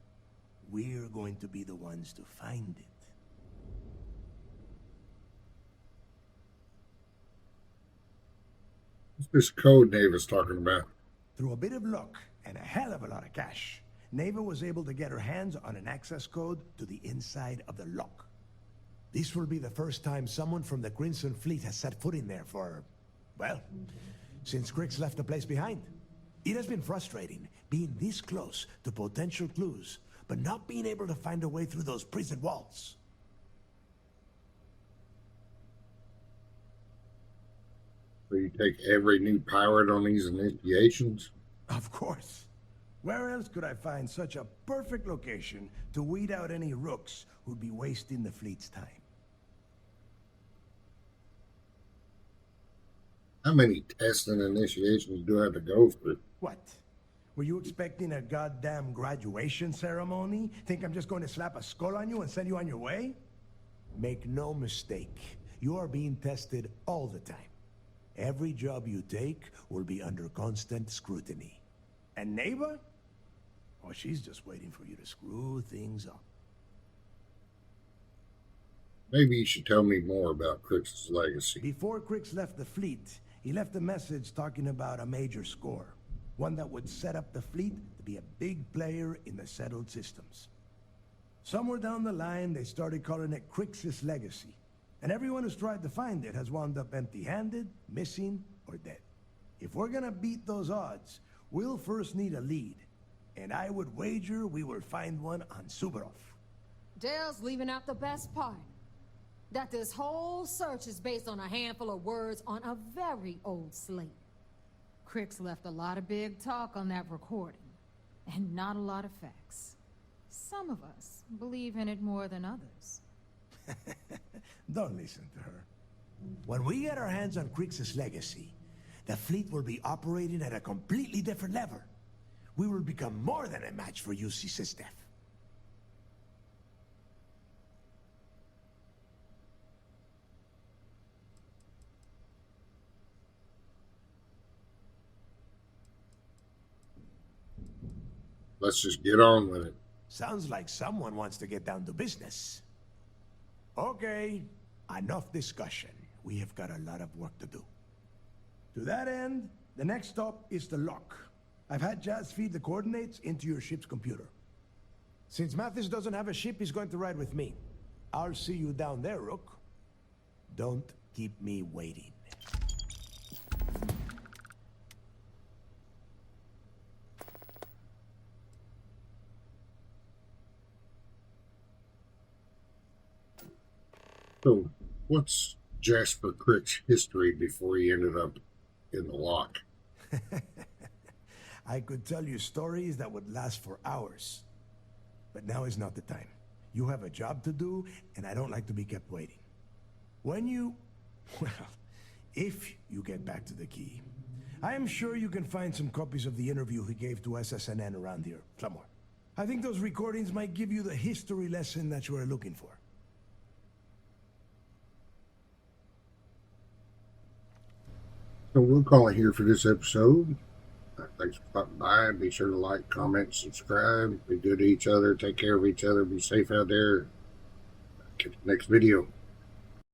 we're going to be the ones to find it. What's this code Neva's talking about? Through a bit of luck and a hell of a lot of cash, Neva was able to get her hands on an access code to the inside of the lock. This will be the first time someone from the Crimson Fleet has set foot in there for, well, since Crix left the place behind. It has been frustrating being this close to potential clues, but not being able to find a way through those prison walls. So you take every new pirate on these initiations? Of course. Where else could I find such a perfect location to weed out any rooks who'd be wasting the fleet's time? How many tests and initiations do I have to go through? What? Were you expecting a goddamn graduation ceremony? Think I'm just going to slap a skull on you and send you on your way? Make no mistake, you are being tested all the time. Every job you take will be under constant scrutiny. And neighbor? Oh, she's just waiting for you to screw things up. Maybe you should tell me more about Crix's legacy. Before Crix left the fleet, he left a message talking about a major score. One that would set up the fleet to be a big player in the settled systems. Somewhere down the line, they started calling it Crix's legacy. And everyone who's tried to find it has wound up empty-handed, missing, or dead. If we're gonna beat those odds, we'll first need a lead. And I would wager we will find one on Suvorov. Dale's leaving out the best part. That this whole search is based on a handful of words on a very old slate. Crix left a lot of big talk on that recording, and not a lot of facts. Some of us believe in it more than others. Don't listen to her. When we get our hands on Crix's legacy, the fleet will be operating at a completely different level. We will become more than a match for UC System. Let's just get on with it. Sounds like someone wants to get down to business. Okay, enough discussion. We have got a lot of work to do. To that end, the next stop is the lock. I've had Jazz feed the coordinates into your ship's computer. Since Mathis doesn't have a ship, he's going to ride with me. I'll see you down there, Rook. Don't keep me waiting. So, what's Jasper Crick's history before he ended up in the lock? I could tell you stories that would last for hours. But now is not the time. You have a job to do, and I don't like to be kept waiting. When you... well, if you get back to the key, I am sure you can find some copies of the interview he gave to SSNN around here, somewhere. I think those recordings might give you the history lesson that you are looking for. So we'll call it here for this episode. Thanks for stopping by. Be sure to like, comment, subscribe. Be good to each other. Take care of each other. Be safe out there. Catch you next video.